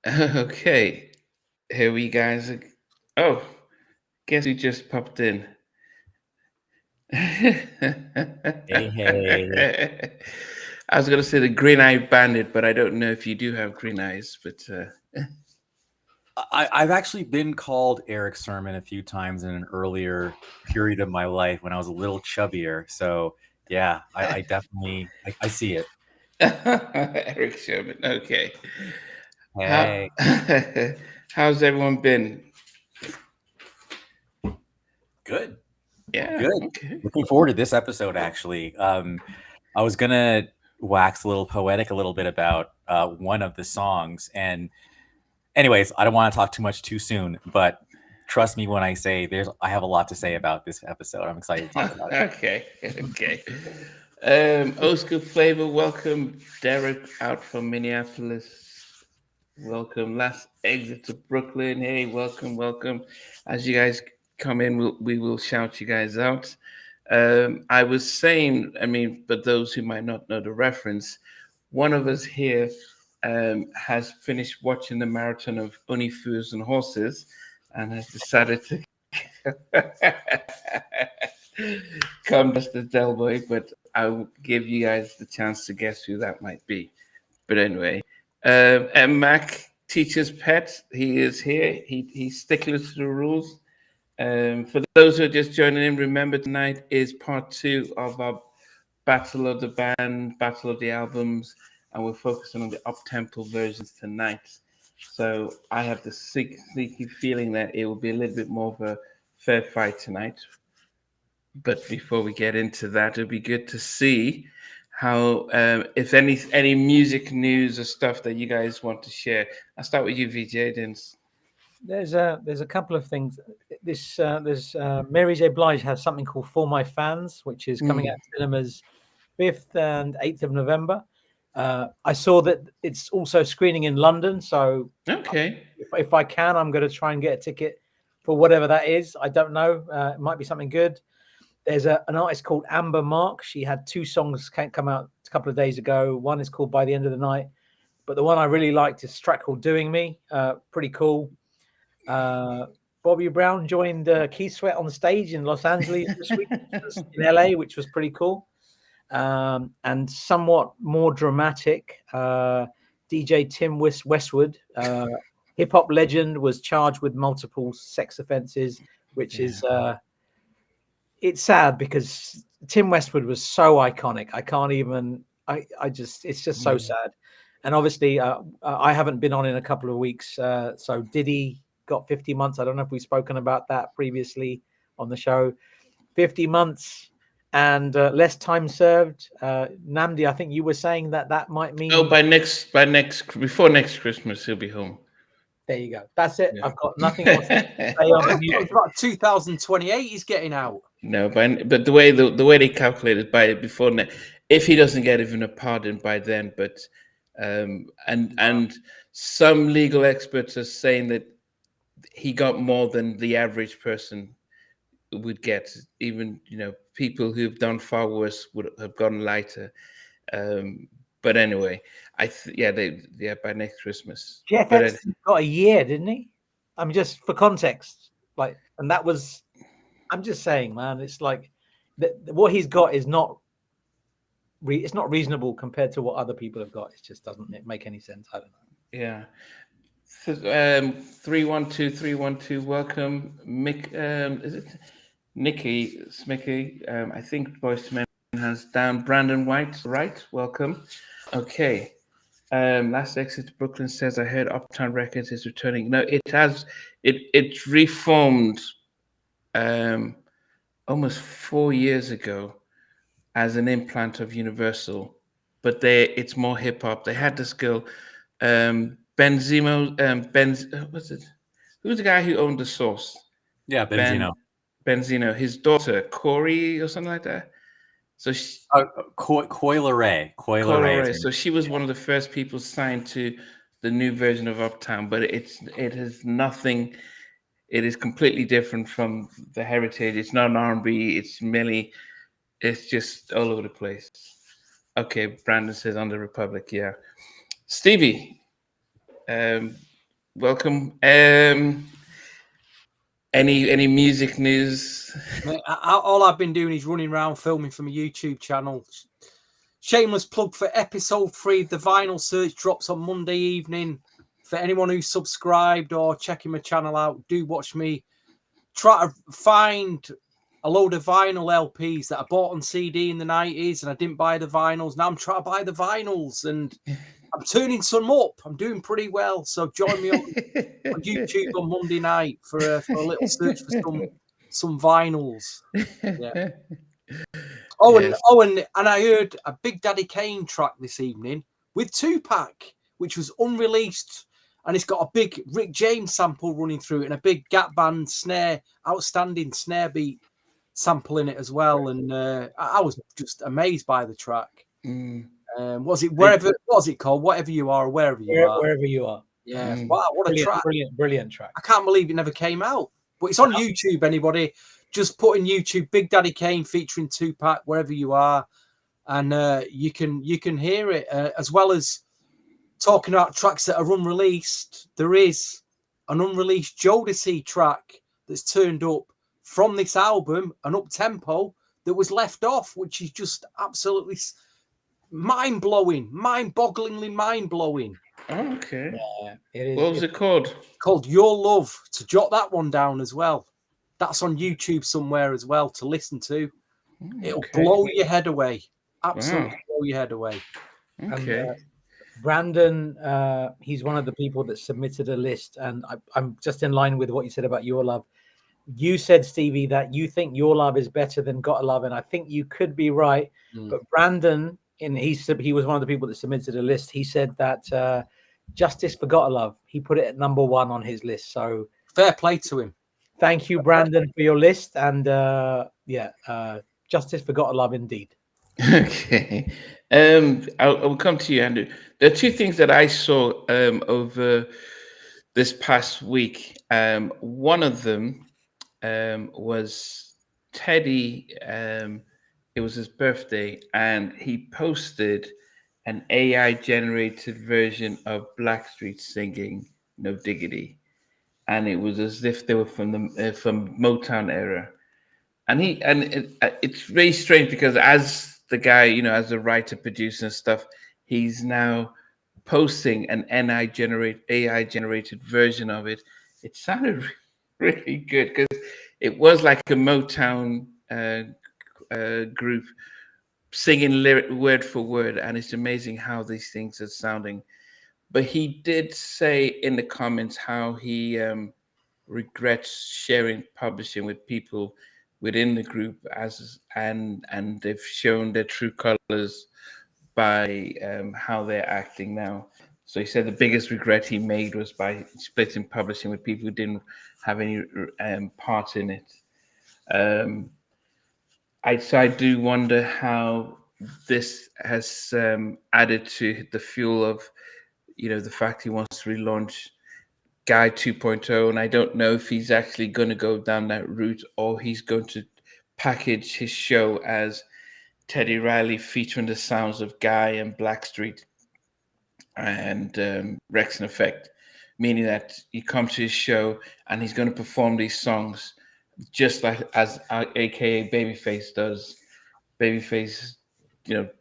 Okay, here we guys. Oh, guess who just popped in? Hey, hey. I was gonna say the Green Eye Bandit, but I don't know if you do have green eyes. But I've actually been called Eric Sermon a few times in an earlier period of my life when I was a little chubbier. So yeah, I definitely I see it. Eric Sherman. Okay, how Hey, how's everyone been? good, Yeah. good. Okay. Looking forward to this episode actually. I was gonna wax a little poetic a little bit about one of the songs. And anyways, I don't want to talk too much too soon, but trust me when I say I have a lot to say about this episode. I'm excited to talk about it. Okay. Okay. Old school flavor. Welcome, Derek, out from Minneapolis. Welcome. Last exit to Brooklyn. Hey, welcome, welcome. As you guys come in, we will shout you guys out. I was saying, I mean, but those who might not know the reference, one of us here has finished watching the marathon of Bunny Foos and Horses and has decided to come just as Delboy, but I'll give you guys the chance to guess who that might be. But anyway, and Mac teacher's pet. He is here. He's stickler to the rules. For those who are just joining in, remember tonight is part two of our Battle of the Band, Battle of the Albums, and we're focusing on the up-tempo versions tonight. So I have the sneaky feeling that it will be a little bit more of a fair fight tonight. But before we get into that, it'd be good to see how, if any music news or stuff that you guys want to share. I'll start with you, VJ. Then There's a couple of things. There's Mary J. Blige has something called For My Fans, which is coming out in cinemas 5th and 8th of November. I saw that it's also screening in London, so okay, if I can, I'm going to try and get a ticket for whatever that is. I don't know. It might be something good. There's an artist called Amber Mark. She had two songs come out a couple of days ago. One is called By the End of the Night, but the one I really liked is a track called Doing Me. Pretty cool. Bobby Brown joined Keith Sweat on the stage in Los Angeles this week, in LA, which was pretty cool. And somewhat more dramatic, DJ Tim Westwood, hip hop legend, was charged with multiple sex offenses, which is it's sad because Tim Westwood was so iconic. I can't even. It's just so sad. And obviously, I haven't been on in a couple of weeks. So Diddy got 50 months. I don't know if we've spoken about that previously on the show. 50 months and less time served. Namdi, I think you were saying that might mean. before next Christmas, he'll be home. There you go. That's it. Yeah. I've got nothing else to say on the music. It's about 2028. He's getting out. No, but the way they calculated by before, if he doesn't get even a pardon by then, but and some legal experts are saying that he got more than the average person would get. Even people who've done far worse would have gone lighter. But anyway, by next Christmas. Jeff But Epstein got a year, didn't he? I mean, just for context, and that was. I'm just saying, man. It's like what he's got is not. It's not reasonable compared to what other people have got. It just doesn't make any sense. I don't know. Yeah. So, 312. Welcome, Mick. Is it Nikki Smicky? I think Boyz II Men has down. Brandon White, right? Welcome. Okay. Last exit to Brooklyn says I heard Uptown Records is returning. No, it has. It reformed almost 4 years ago as an implant of Universal, but it's more hip hop. They had this girl, Benzimo. What's it? Who's the guy who owned the Source? Yeah, Benzino. Benzino. His daughter, Corey, or something like that. So Coil Ray. So she was one of the first people signed to the new version of Uptown, but it has nothing. It is completely different from the heritage. It's not an R&B. It's just all over the place. Okay, Brandon says on the Republic, yeah. Stevie, welcome. Any music news? Mate, all I've been doing is running around filming for my YouTube channel. Shameless plug for episode 3. The vinyl search drops on Monday evening. For anyone who's subscribed or checking my channel out, do watch me try to find a load of vinyl LPs that I bought on CD in the 90s and I didn't buy the vinyls. Now I'm trying to buy the vinyls and I'm turning some up. I'm doing pretty well. So join me on YouTube on Monday night for a little search for some vinyls. Yeah. And I heard a Big Daddy Kane track this evening with Tupac, which was unreleased, and it's got a big Rick James sample running through it and a big Gap Band snare, outstanding snare beat sample in it as well. And I was just amazed by the track. Was it wherever? What was it called? Whatever you are, wherever you are. Wherever you are. Yeah. Wow, what a track! Brilliant track. I can't believe it never came out, but it's on YouTube. Anybody, just put in YouTube Big Daddy Kane featuring Tupac, wherever you are, and you can hear it. As well as talking about tracks that are unreleased, there is an unreleased Jodeci track that's turned up from this album, an Uptempo that was left off, which is just absolutely mind-blowing, mind-bogglingly mind-blowing. Okay. Yeah, it is. What was it called? Called Your Love. To jot that one down as well. That's on YouTube somewhere as well to listen to. It'll blow your head away. Absolutely blow your head away. Okay. And, Brandon, he's one of the people that submitted a list, and I'm just in line with what you said about Your Love. You said, Stevie, that you think Your Love is better than Gotta Love, and I think you could be right. But Brandon, he was one of the people that submitted a list. He said that Justice for Gotta Love, he put it at number 1 on his list. So fair play to him. Thank you, Brandon, for your list. And Justice for Gotta Love indeed. Okay. I'll come to you, Andrew. There are 2 things that I saw over this past week. One of them was Teddy. It was his birthday, and he posted an AI-generated version of Blackstreet singing "No Diggity," and it was as if they were from Motown era. And it's very strange because as the guy, as a writer, producer, and stuff, he's now posting an AI-generated version of it. It sounded really good because it was like a Motown group singing lyric word for word, and it's amazing how these things are sounding. But he did say in the comments how he regrets sharing publishing with people within the group and they've shown their true colors by how they're acting now. So he said the biggest regret he made was by splitting publishing with people who didn't have any part in it. I do wonder how this has added to the fuel of, the fact he wants to relaunch Guy 2.0. And I don't know if he's actually going to go down that route or he's going to package his show as Teddy Riley featuring the sounds of Guy and Blackstreet and Rex and Effect, meaning that you come to his show and he's going to perform these songs just like as AKA Babyface does. Babyface,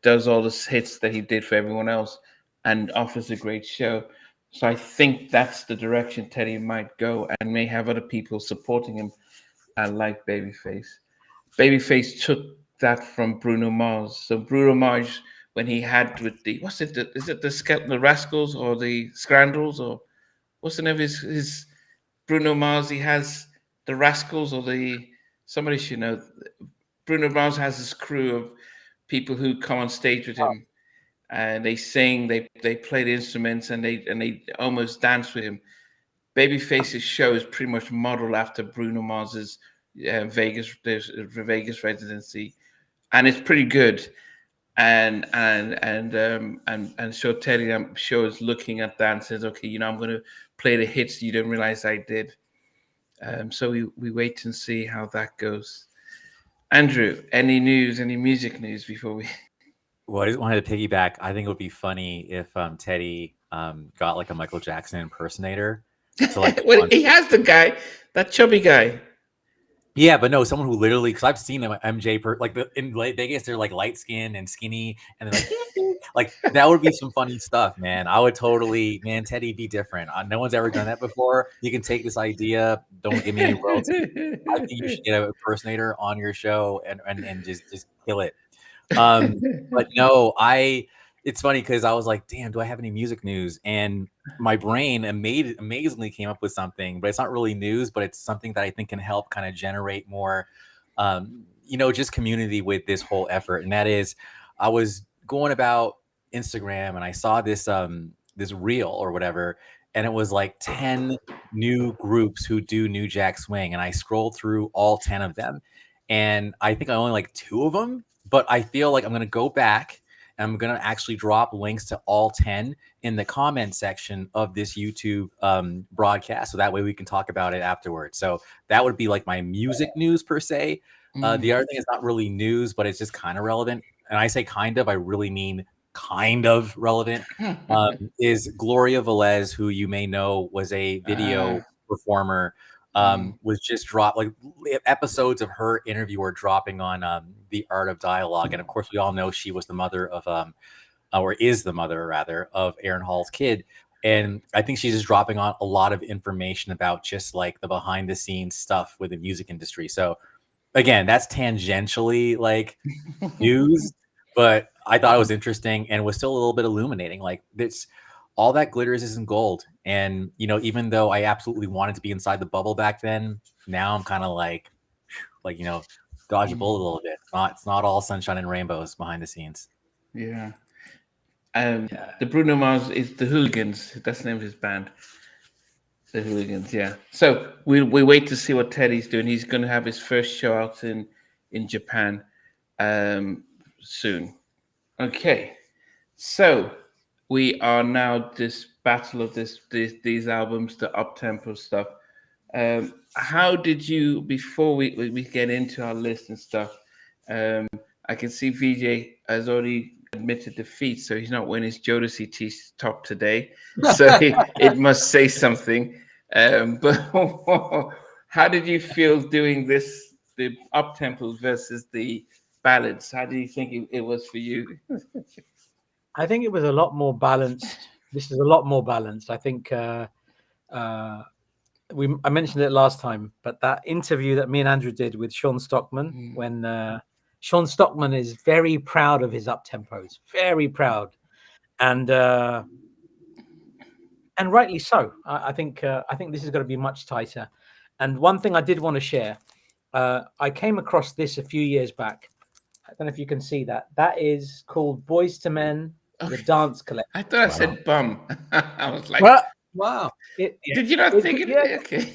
does all the hits that he did for everyone else and offers a great show. So I think that's the direction Teddy might go and may have other people supporting him like Babyface. Babyface took that from Bruno Mars. So Bruno Mars, when he had with the, is it the Rascals or the Scrandals or what's the name of his Bruno Mars? He has the Rascals or somebody should know. Bruno Mars has this crew of people who come on stage with him and they sing, they play the instruments and they almost dance with him. Babyface's show is pretty much modeled after Bruno Mars's Vegas residency, and it's pretty good. And so Teddy, I'm sure, is looking at that and says, okay, I'm going to play the hits you didn't realize I did. So we wait and see how that goes. Andrew, any music news before we? Well, I just wanted to piggyback. I think it would be funny if Teddy got like a Michael Jackson impersonator So like, well, he has the guy, that chubby guy. yeah, but no, someone who literally, because I've seen them at MJ in Vegas, they're like light skinned and skinny, and they're like that would be some funny stuff, man. I would totally, man, Teddy be different. No one's ever done that before. You can take this idea. Don't give me any royalties. I think you should get an impersonator on your show and just kill it. But no, it's funny because I was like, damn, do I have any music news? And my brain amazingly came up with something, but it's not really news, but it's something that I think can help kind of generate more, just community with this whole effort. And that is, I was going about Instagram and I saw this reel or whatever, and it was like 10 new groups who do New Jack Swing. And I scrolled through all 10 of them. And I think I only like 2 of them, but I feel like I'm going to go back and I'm going to actually drop links to all 10 in the comment section of this YouTube broadcast. So that way we can talk about it afterwards. So that would be like my music news per se. The other thing is not really news, but it's just kind of relevant. And I say kind of, I really mean kind of relevant, is Gloria Velez, who you may know was a video performer, was just dropped, like episodes of her interview were dropping on The Art of Dialogue. And of course, we all know she was the mother of, or is the mother rather, of Aaron Hall's kid. And I think she's just dropping on a lot of information about just like the behind the scenes stuff with the music industry. So again, that's tangentially like news, but I thought it was interesting and was still a little bit illuminating. Like this, all that glitters isn't gold. And, even though I absolutely wanted to be inside the bubble back then, now I'm kind of like, dodge a bullet a little bit. It's not all sunshine and rainbows behind the scenes. Yeah. The Bruno Mars is the Hooligans. That's the name of his band. The Hooligans, yeah. So we wait to see what Teddy's doing. He's going to have his first show out in Japan soon. Okay. So we are now this battle of these albums, the Uptempo stuff. How did you, before we get into our list and stuff, I can see VJ has already admitted defeat, so he's not winning his Jodeci top today. So it must say something. But how did you feel doing this, the Uptempo versus the ballads? How do you think it was for you? I think it was a lot more balanced. This is a lot more balanced. I think I mentioned it last time, but that interview that me and Andrew did with Sean Stockman, when Sean Stockman is very proud of his Uptempos, very proud, and rightly so. I think this is going to be much tighter. And one thing I did want to share, I came across this a few years back. I don't know if you can see that. That is called Boyz II Men, the Dance Collection. I thought I said bum. I was like, what? Wow. Did you not think it? Yeah. Okay.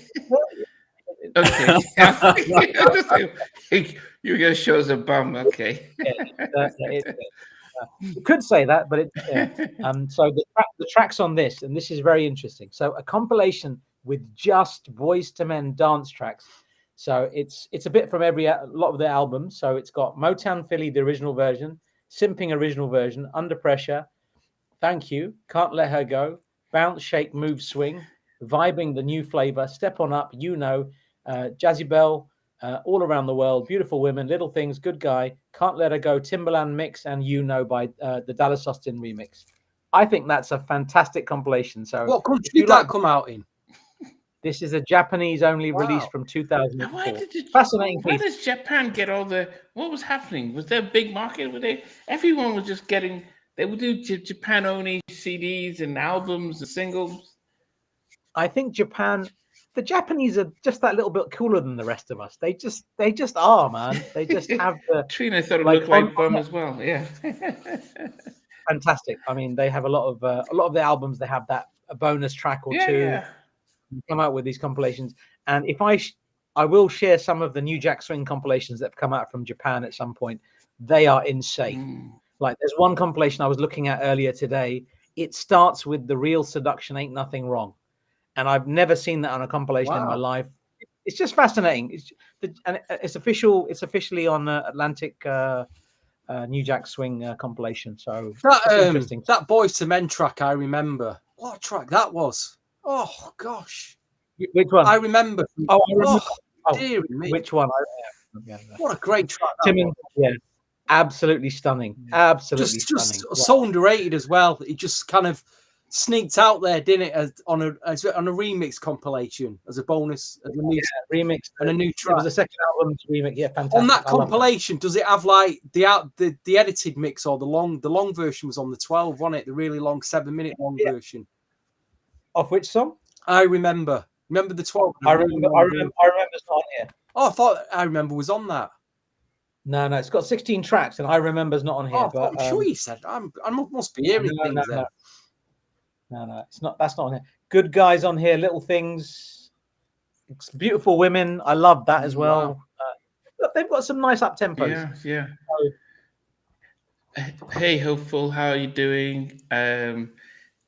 Okay. You're going to show us a bum. Okay. You could say that, but so the tracks on this, and this is very interesting. So a compilation with just Boyz II Men dance tracks. So it's a bit from a lot of the albums. So it's got Motownphilly, the original version, Sympin original version, Under Pressure, Thank You, Can't Let Her Go, Bounce, Shake, Move, Swing, Vibing, the New Flavor, Step On Up, Jazzy Bell, All Around the World, Beautiful Women, Little Things, Good Guy, Can't Let Her Go, Timbaland Mix, and by the Dallas Austin remix. I think that's a fantastic compilation. So what country did that come out in? This is a Japanese-only release from 2004. Fascinating piece. Why does Japan get all the... What was happening? Was there a big market? Everyone was just getting... They would do Japan-only CDs and albums and singles. I think the Japanese are just that little bit cooler than the rest of us. They just are, man. They just have the... Trina thought it looked like bum as well. Yeah. Fantastic. I mean, they have a lot of the albums. They have a bonus track or two. Yeah. Come out with these compilations, and if I will share some of the New Jack Swing compilations that have come out from Japan at some point. They are insane. Like there's one compilation I was looking at earlier today. It starts with The Real Seduction Ain't Nothing Wrong, and I've never seen that on a compilation in my life. It's just fascinating. It's officially on Atlantic New Jack Swing compilation. So that interesting. That Boyz II Men track, I remember. What a track that was. Oh gosh, Which one? I remember. Oh, I remember. Oh, dear me. which one? What a great track! Tim and, yeah, absolutely stunning. Absolutely Just stunning. so underrated as well. It just kind of sneaked out there, didn't it? On a remix compilation as a bonus, as a new remix and a new It track. was the second album remix. Yeah, fantastic. On that I love compilation, does it have like the edited mix or the long version was on the 12, wasn't it? The really long 7-minute long version. Off which song? I remember the 12. I remember it's not on here. Oh, I thought I remember was on that. No, it's got 16 tracks, and I remember's not on here. Oh, but I'm sure you said. I must be hearing things there. No, it's not. That's not on here. Good Guys on here. Little Things. Beautiful Women. I love that as well. Wow. Look, they've got some nice up tempos. Yeah. Hey, Hopeful, how are you doing?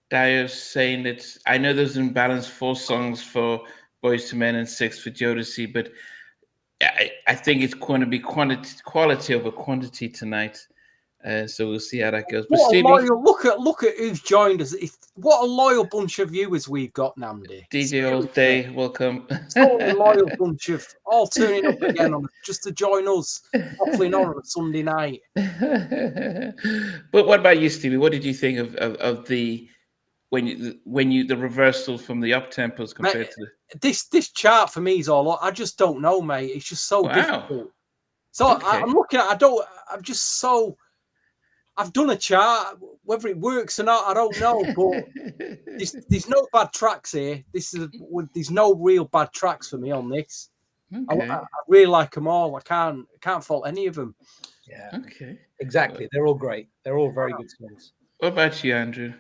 Dio's saying that I know there's an imbalance 4 songs for Boyz II Men and 6 for Jodeci, but I think it's going to be quality over quantity tonight. So we'll see how that goes. But Stevie, look at who's joined us. What a loyal bunch of viewers we've got, Namdi. DJ All Day, welcome. So a loyal bunch of all turning up again just to join us, waffling on a Sunday night. But what about you, Stevie? What did you think of the the reversal from the up tempos compared to this chart for me is all. I just don't know, mate. It's just so difficult. So okay. I'm looking at. I've done a chart. Whether it works or not, I don't know. But there's no bad tracks here. There's no real bad tracks for me on this. Okay. I really like them all. I can't fault any of them. Yeah. Okay. Exactly. They're all great. They're all very good songs. What about you, Andrew?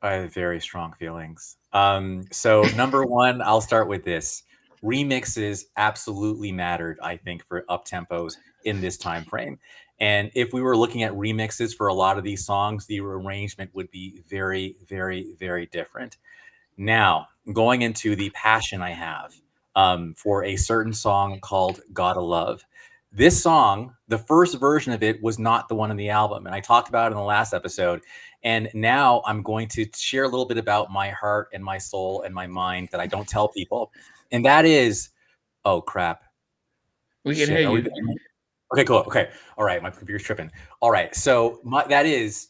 I have very strong feelings. So number one, I'll start with this. Remixes absolutely mattered, I think, for up tempos in this time frame. And if we were looking at remixes for a lot of these songs, the arrangement would be very, very, very different. Now, going into the passion I have for a certain song called Gotta Love. This song, the first version of it was not the one in the album. And I talked about it in the last episode. And now I'm going to share a little bit about my heart and my soul and my mind that I don't tell people. And that is, oh, crap. We can hear you. Okay, cool. Okay. All right. My computer's tripping. All right. So that is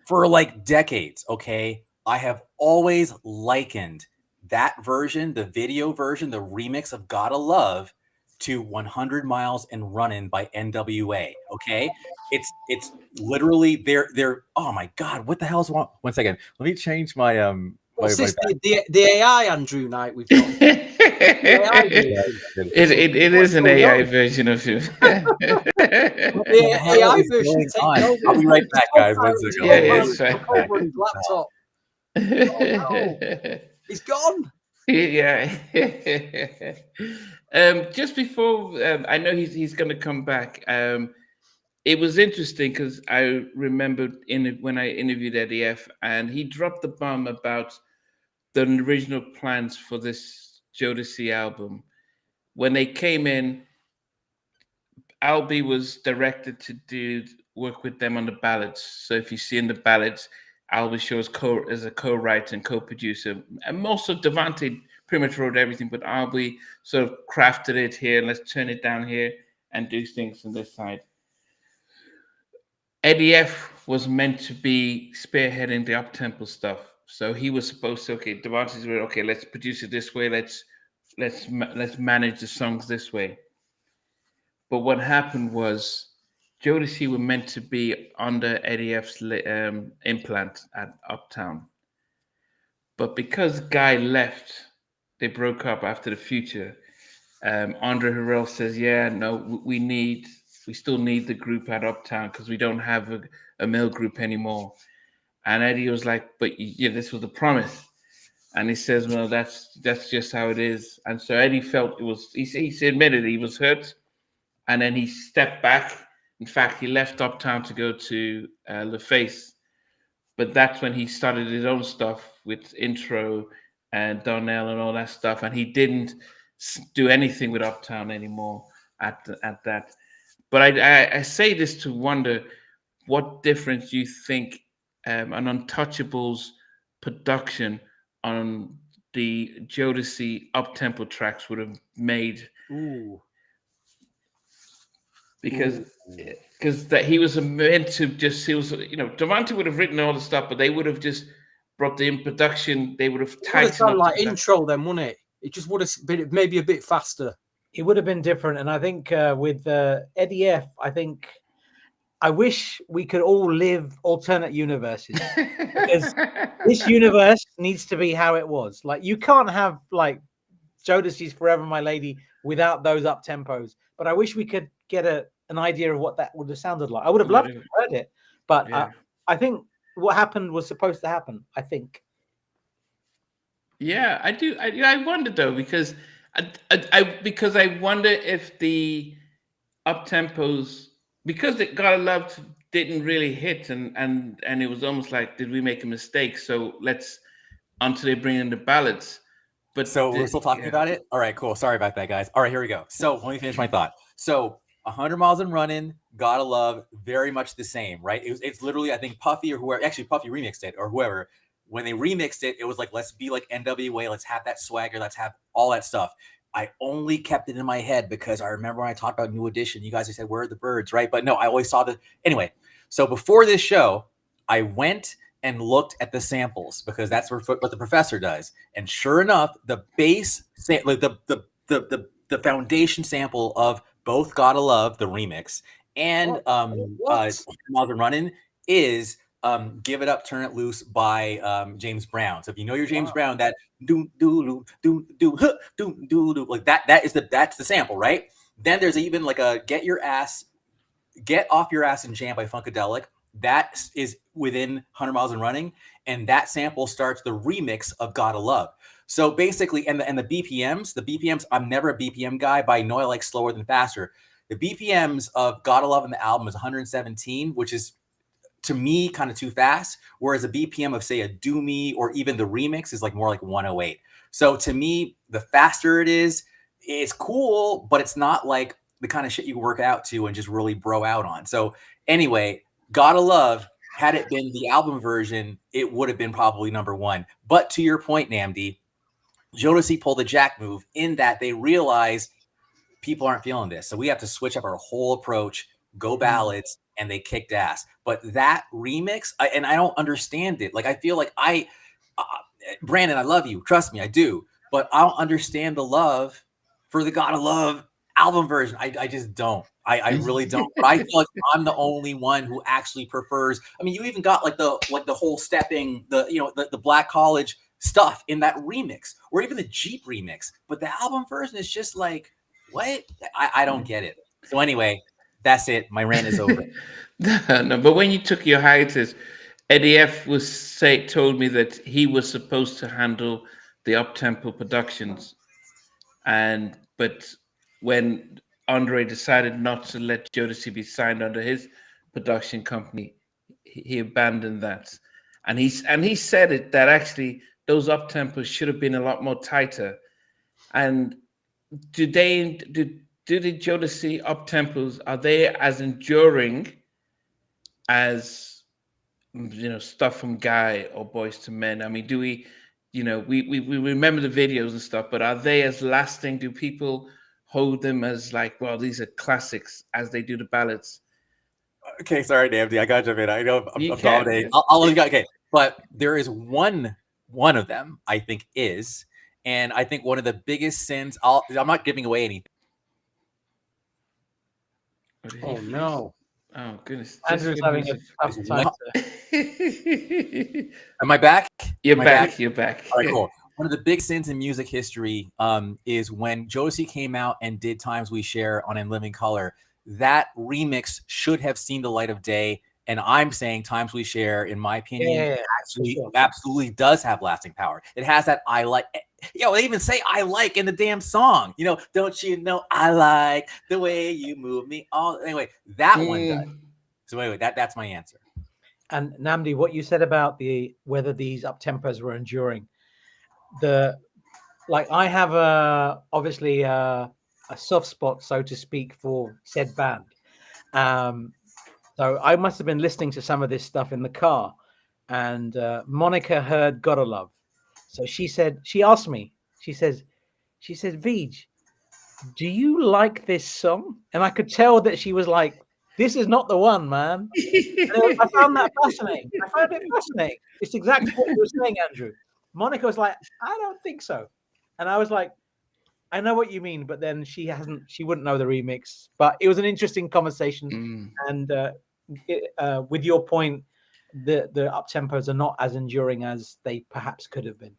for like decades. Okay. I have always likened that version, the video version, the remix of Gotta Love to 100 Miles and Runnin' by NWA. Okay. It's literally they're oh my God, what the hell is wrong? 1 second. Let me change my What's this? The AI Andrew night we've got. It is an AI version of you. The AI version. I'll be right back, guys. 1 second. Yeah, it's fine. Over his laptop. Oh, no. He's gone. Yeah. Just before I know he's going to come back. It was interesting because I remember when I interviewed Eddie F, and he dropped the bomb about the original plans for this Jodeci album. When they came in, Albie was directed to work with them on the ballads. So if you see in the ballads, Albie shows as a co-writer and co-producer, and most of Devante pretty much wrote everything, but Albie sort of crafted it here. Let's turn it down here and do things on this side. Eddie F was meant to be spearheading the up-tempo stuff. So he was supposed to, okay, Devante's were, okay, let's produce it this way. Let's manage the songs this way. But what happened was Jodeci were meant to be under Eddie F's implant at Uptown. But because Guy left, they broke up after the Future. Andre Harrell says, yeah, no, we still need the group at Uptown because we don't have a male group anymore. And Eddie was like, but yeah, this was the promise. And he says, well, that's just how it is. And so Eddie felt he admitted he was hurt. And then he stepped back. In fact, he left Uptown to go to LaFace. But that's when he started his own stuff with Intro and Donnell and all that stuff. And he didn't do anything with Uptown anymore at that. But I say this to wonder what difference you think an Untouchables production on the Jodeci Uptempo tracks would have made, Ooh. because that he was meant to just, he was, Devante would have written all the stuff, but they would have just brought the production, they would have It would have tightened done up like the production. intro then, wouldn't it? It just would have been maybe a bit faster. It would have been different. And I think with Eddie F, I wish we could all live alternate universes, because this universe needs to be how it was. Like, you can't have like Jodeci's Forever My Lady without those up tempos. But I wish we could get an idea of what that would have sounded like. I would have loved to have heard it, but Yeah. I think what happened was supposed to happen. I think. Yeah, I do. I wonder though, because I wonder if the up tempos, because it Gotta Love didn't really hit, and it was almost like, did we make a mistake? So let's, until they bring in the ballads. But So we're still talking about it? All right, cool. Sorry about that, guys. All right, here we go. So let me finish my thought. So 100 Miles and Running, Gotta Love, very much the same, right? It's literally, I think Puffy or whoever, actually Puffy remixed it, or whoever. When they remixed it, it was like, let's be like NWA, let's have that swagger, let's have all that stuff. I only kept it in my head because I remember when I talked about New Edition, you guys said, where are the birds, right? But no, I always saw anyway. So before this show, I went and looked at the samples, because that's what the professor does. And sure enough, the bass, like the foundation sample of both Gotta Love, the remix, and Miles and Running is Give It Up, Turn It Loose by James Brown. So if you know your James Brown, that do do do do do do do like that's the sample, right? Then there's even like a Get Off Your Ass and Jam by Funkadelic. That is within 100 Miles and Running, and that sample starts the remix of Gotta Love. So basically, and the BPMs, I'm never a BPM guy, but I know I like slower than faster. The BPMs of Gotta Love in the album is 117, which is, to me, kind of too fast, whereas a BPM of, say, a Do Me or even the remix is like more like 108. So to me, the faster it is, it's cool, but it's not like the kind of shit you can work out to and just really bro out on. So anyway, Gotta Love, had it been the album version, it would have been probably number one. But to your point, Namdi, Jodeci pulled the jack move in that they realized people aren't feeling this. So we have to switch up our whole approach, go ballads, and they kicked ass. But that remix, I don't understand it. Like, I feel like Brandon, I love you. Trust me, I do. But I don't understand the love for the Gotta Love album version. I just don't. I really don't. But I feel like I'm the only one who actually prefers. I mean, you even got like the whole stepping, the Black College stuff in that remix, or even the Jeep remix. But the album version is just like, what? I don't get it. So anyway, that's it. My rant is over. No, but when you took your hiatus, Eddie F told me that he was supposed to handle the Uptempo productions, but when Andre decided not to let Jodeci be signed under his production company, he abandoned that, and he said it that actually those Uptempos should have been a lot more tighter. And do the Jodeci Uptempos, are they as enduring as stuff from Guy or Boyz II Men? I mean, do we remember the videos and stuff, but are they as lasting? Do people hold them as like, well, these are classics as they do the ballads? Okay, sorry, Namdi, I got to jump in. I know I'm dominating. Okay, but there is one of them I think is, and I think one of the biggest sins. I'm not giving away anything. Oh no! Oh goodness! Andrew's having a tough time. Am I back? You're back. You're back. All right, cool. One of the big sins in music history is when Jodeci came out and did Times We Share on In Living Color. That remix should have seen the light of day. And I'm saying Times We Share, in my opinion, absolutely does have lasting power. It has that I like. They even say I like in the damn song. Don't you know I like the way you move me? Anyway, that one does. So anyway, that's my answer. And Namdi, what you said about whether these uptempos were enduring, I have obviously a soft spot, so to speak, for said band. So I must have been listening to some of this stuff in the car, and Monica heard Gotta Love, So she asked me, she says, Vij, do you like this song? And I could tell that she was like, this is not the one, man. And I found that fascinating. I found it fascinating. It's exactly what you were saying, Andrew. Monica was like, I don't think so. And I was like, I know what you mean, but then she wouldn't know the remix. But it was an interesting conversation. And with your point, the uptempos are not as enduring as they perhaps could have been.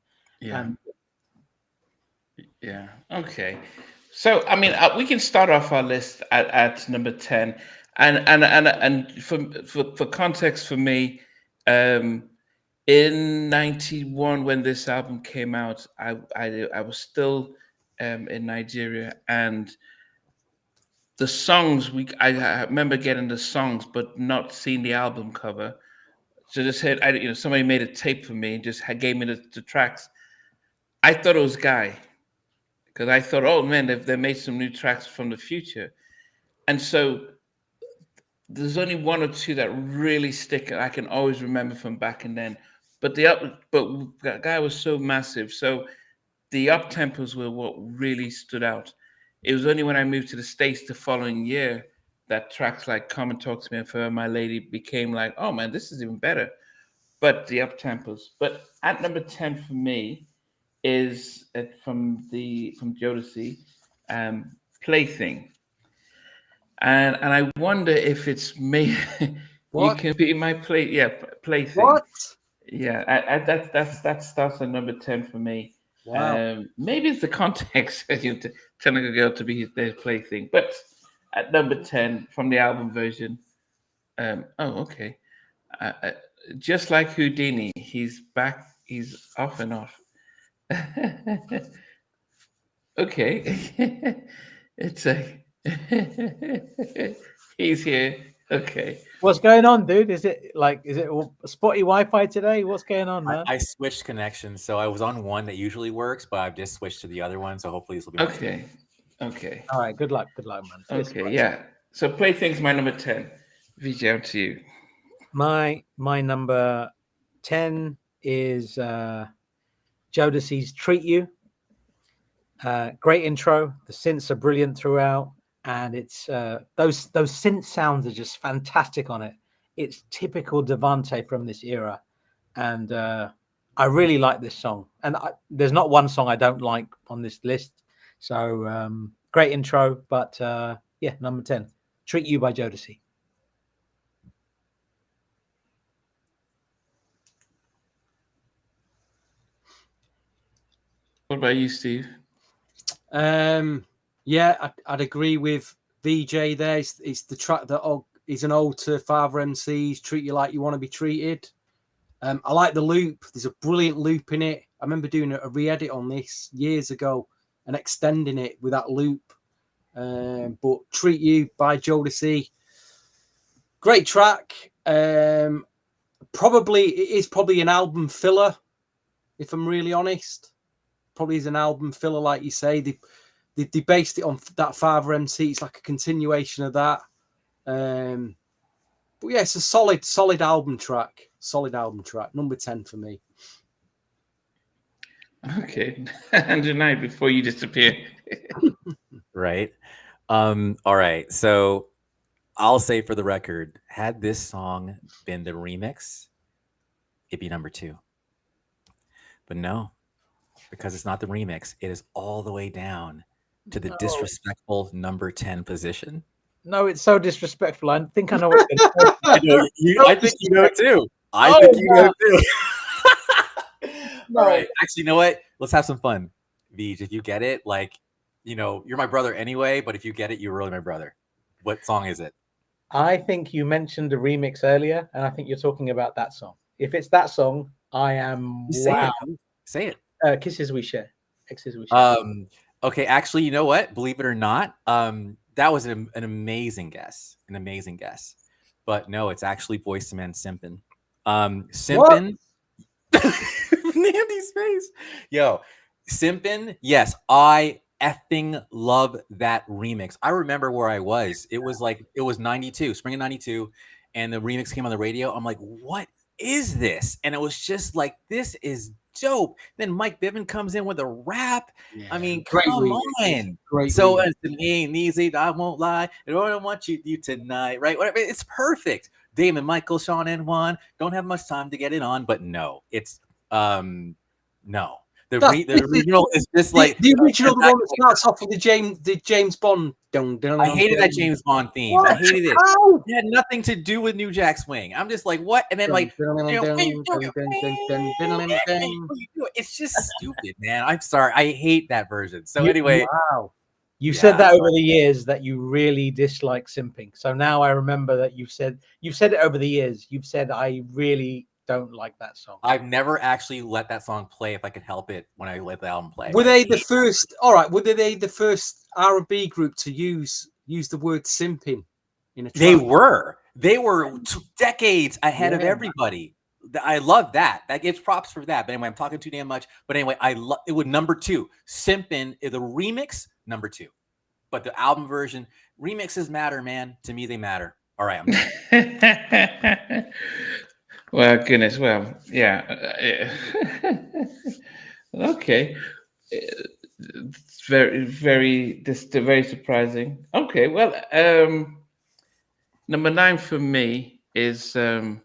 Yeah. Okay. So I mean, we can start off our list at number 10, and for context for me, in '91 when this album came out, I was still in Nigeria, and the songs I remember getting the songs but not seeing the album cover. So just had somebody made a tape for me and just gave me the tracks. I thought it was Guy, because I thought, oh man, they made some new tracks from the future, and so there's only one or two that really stick. I can always remember from back and then, but that Guy was so massive. So the up tempos were what really stood out. It was only when I moved to the States the following year that tracks like "Come and Talk to Me" and "For My Lady" became like, oh man, this is even better. But the up tempos. But at number 10 for me is from Jodeci, "Plaything," and I wonder if it's me. You can be my "Plaything." What? Yeah, that starts at number 10 for me. Wow. Maybe it's the context as you're telling a girl to be their plaything, but at number 10 from the album version. Okay. Just like Houdini, he's back. He's off and off. Okay. It's a he's here. Okay. What's going on, dude? Is it spotty Wi-Fi today? What's going on, man? I switched connections, so I was on one that usually works, but I've just switched to the other one. So hopefully this will be okay. Okay. All right. Good luck, man. Okay. Yeah. So Plaything's my number 10. VJ, out to you. My number 10 is Jodeci's "Treat You." Great intro. The synths are brilliant throughout, and it's those synth sounds are just fantastic on it. It's typical Devante from this era, and I really like this song. And there's not one song I don't like on this list. So great intro, but number 10, "Treat You" by Jodeci. What about you, Steve? Yeah, I'd agree with VJ there. It's the track that is an ode to Father MCs, "Treat You Like You Want to Be Treated." I like the loop. There's a brilliant loop in it. I remember doing a re-edit on this years ago and extending it with that loop. But "Treat You" by Jodeci, great track. It is probably an album filler, if I'm really honest. Probably is an album filler, like you say. They based it on that Father MC. It's like a continuation of that. But yeah, it's a solid album track. Solid album track. Number 10 for me. Okay. And tonight, before you disappear. Right. All right. So I'll say for the record, had this song been the remix, it'd be number 2. But no, because it's not the remix, it is all the way down to the disrespectful number 10 position. No, it's so disrespectful. I think I know what you're going to say. I think you know too. I think you know too. All right. Actually, you know what? Let's have some fun. Vij, if you get it, you're my brother anyway, but if you get it, you're really my brother. What song is it? I think you mentioned a remix earlier, and I think you're talking about that song. If it's that song, I am Say it. Kisses We Share. Exes We Share. Okay, actually, you know what? Believe it or not, that was an amazing guess. An amazing guess. But no, it's actually Boyz II Men, Sympin. Sympin. Nandy's face. Yo, Sympin. Yes, I effing love that remix. I remember where I was. It was 92, spring of 92, and the remix came on the radio. I'm like, what is this? And it was just like, this is dope. Then Mike Bivin comes in with a rap. I mean, great come remix. on. Great So remix. it ain't easy. I won't lie. I don't want you tonight, right? Whatever. It's perfect. Damon, Michael, Sean, and Juan don't have much time to get it on, but no, it's no. The original is just like the original, the one that starts off with the James Bond. I hated that James Bond theme. What? I hated it. How? It had nothing to do with New Jack Swing. I'm just like, what? And then like, it's just stupid, man. I'm sorry. I hate that version. So anyway, wow. You said that over the years that you really dislike simping. So now I remember that you've said it over the years. You've said I really don't like that song. I've never actually let that song play if I could help it when I let the album play. Were they the first? All right. Were they the first R&B group to use the word simping in a track? They were decades ahead of everybody. I love that. That gives props for that. But anyway, I'm talking too damn much. But anyway, I love it. Would number 2, Sympin, the remix, number 2. But the album version, remixes matter, man. To me, they matter. All right. Well, goodness. Well, yeah. Okay. It's very surprising. Okay. Well, number 9 for me is I'm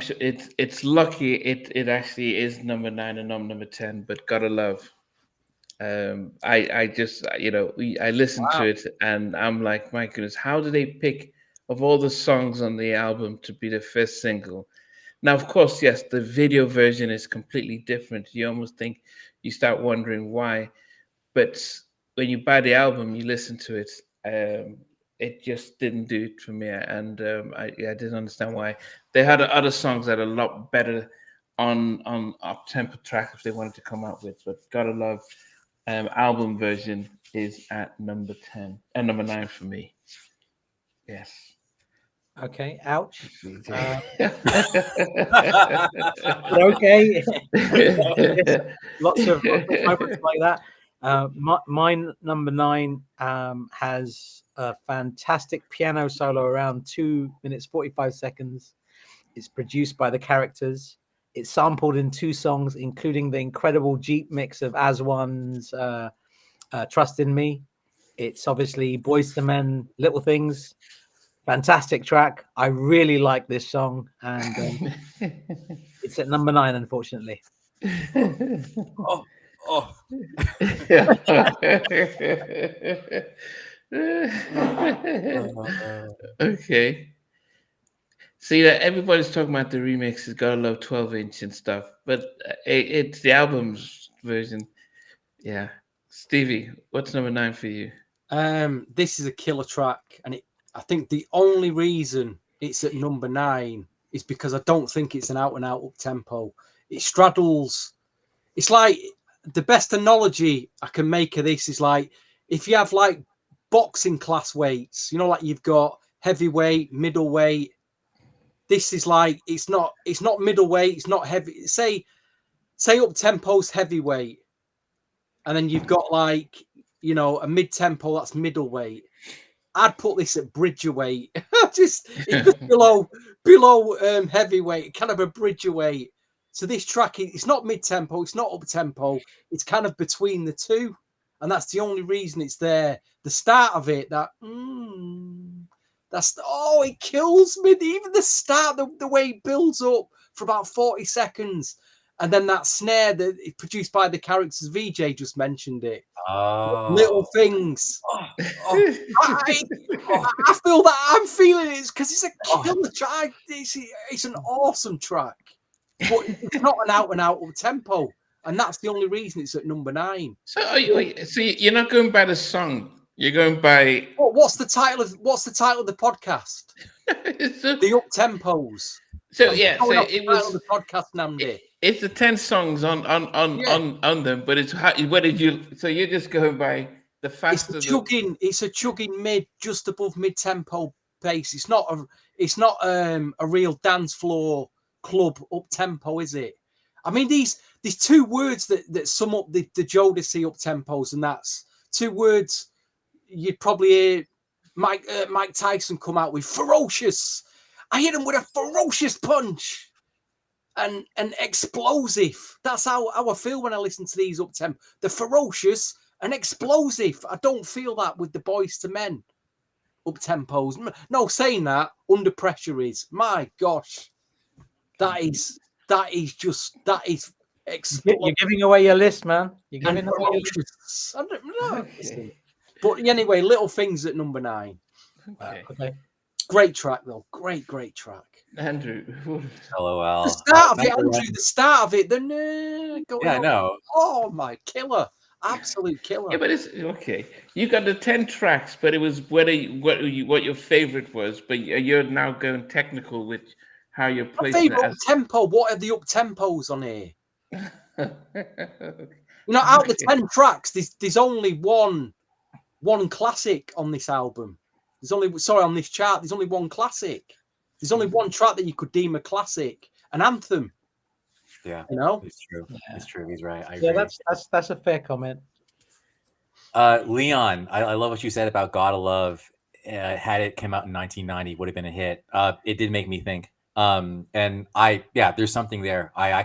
sure it's lucky it actually is number 9 and I'm number 10, but Gotta Love. I just I listened to it and I'm like, my goodness, how do they pick of all the songs on the album to be the first single? Now, of course, yes, the video version is completely different. You almost think, you start wondering why, but when you buy the album, you listen to it. It just didn't do it for me, and I didn't understand why. They had other songs that are a lot better on Uptempo track if they wanted to come out with, but Gotta Love album version is at number 10 and number 9 for me. Yes. Okay. Ouch. Okay. Lots of moments like that. Mine number 9 has a fantastic piano solo around 2 minutes 45 seconds. It's produced by the Characters. It's sampled in 2 songs, including the incredible Jeep mix of As-One's Trust in Me. It's obviously Boyz II Men, Little Things. Fantastic track. I really like this song, and it's at number 9, unfortunately. Okay. See that everybody's talking about the remixes, Gotta Love 12-inch and stuff, but it's the album's version. Yeah. Stevie, what's number 9 for you? This is a killer track, and I think the only reason it's at number 9 is because I don't think it's an out-and-out up-tempo. It straddles. It's like, the best analogy I can make of this is like, if you have like boxing class weights, like you've got heavyweight, middleweight. This is like, it's not middleweight, it's not heavy. Say up-tempo's heavyweight, and then you've got like, a mid-tempo that's middleweight. I'd put this at bridgerweight. It's just below heavyweight, kind of a bridgerweight. So this track, it's not mid-tempo, it's not up-tempo, it's kind of between the two. And that's the only reason it's there. The start of it, it kills me. Even the start, the way it builds up for about 40 seconds. And then that snare that is produced by the Characters, VJ just mentioned it. Oh. Little Things. I feel that I'm feeling it because it's a killer track. It's an awesome track. But it's not an out-and-out tempo. And that's the only reason it's at number 9. So you're not going by the song. You're going by what's the title of the podcast? The up tempos. So yeah, so it was the podcast Namdi. It's the 10 songs on them, but it's what did you? So you're just going by the faster. It's a chugging mid, just above mid tempo pace. It's not a real dance floor club up tempo, is it? I mean, these 2 words that sum up the Jodeci up tempos, and that's 2 words you'd probably hear Mike Tyson come out with: ferocious. I hit him with a ferocious punch and explosive. That's how I feel when I listen to these Uptempo. The ferocious and explosive. I don't feel that with the Boyz II Men Uptempos. No, saying that, Under Pressure is. My gosh. That is You're giving away your list, man. You're giving away your list. ferocious. I don't know. Listen. But anyway, Little Things at number 9. Okay. Great track though. Great track. Andrew. LOL. The start of it, Number Andrew. one. The start of it. Yeah, I know. Oh my killer! Absolute killer. Yeah, but it's okay. You got the 10 tracks, but it was what your favorite was. But you're now going technical with how you're My placing favorite it. tempo. What are the Uptempos on here? As... You know, out of the 10 tracks, there's only one classic on this album. On this chart, there's only one classic. There's only one track that you could deem a classic, an anthem. Yeah, you know, it's true. Yeah. It's true. He's right. I yeah, agree. that's a fair comment. Leon, I love what you said about "Gotta Love." Had it come out in 1990, would have been a hit. It did make me think. And there's something there. I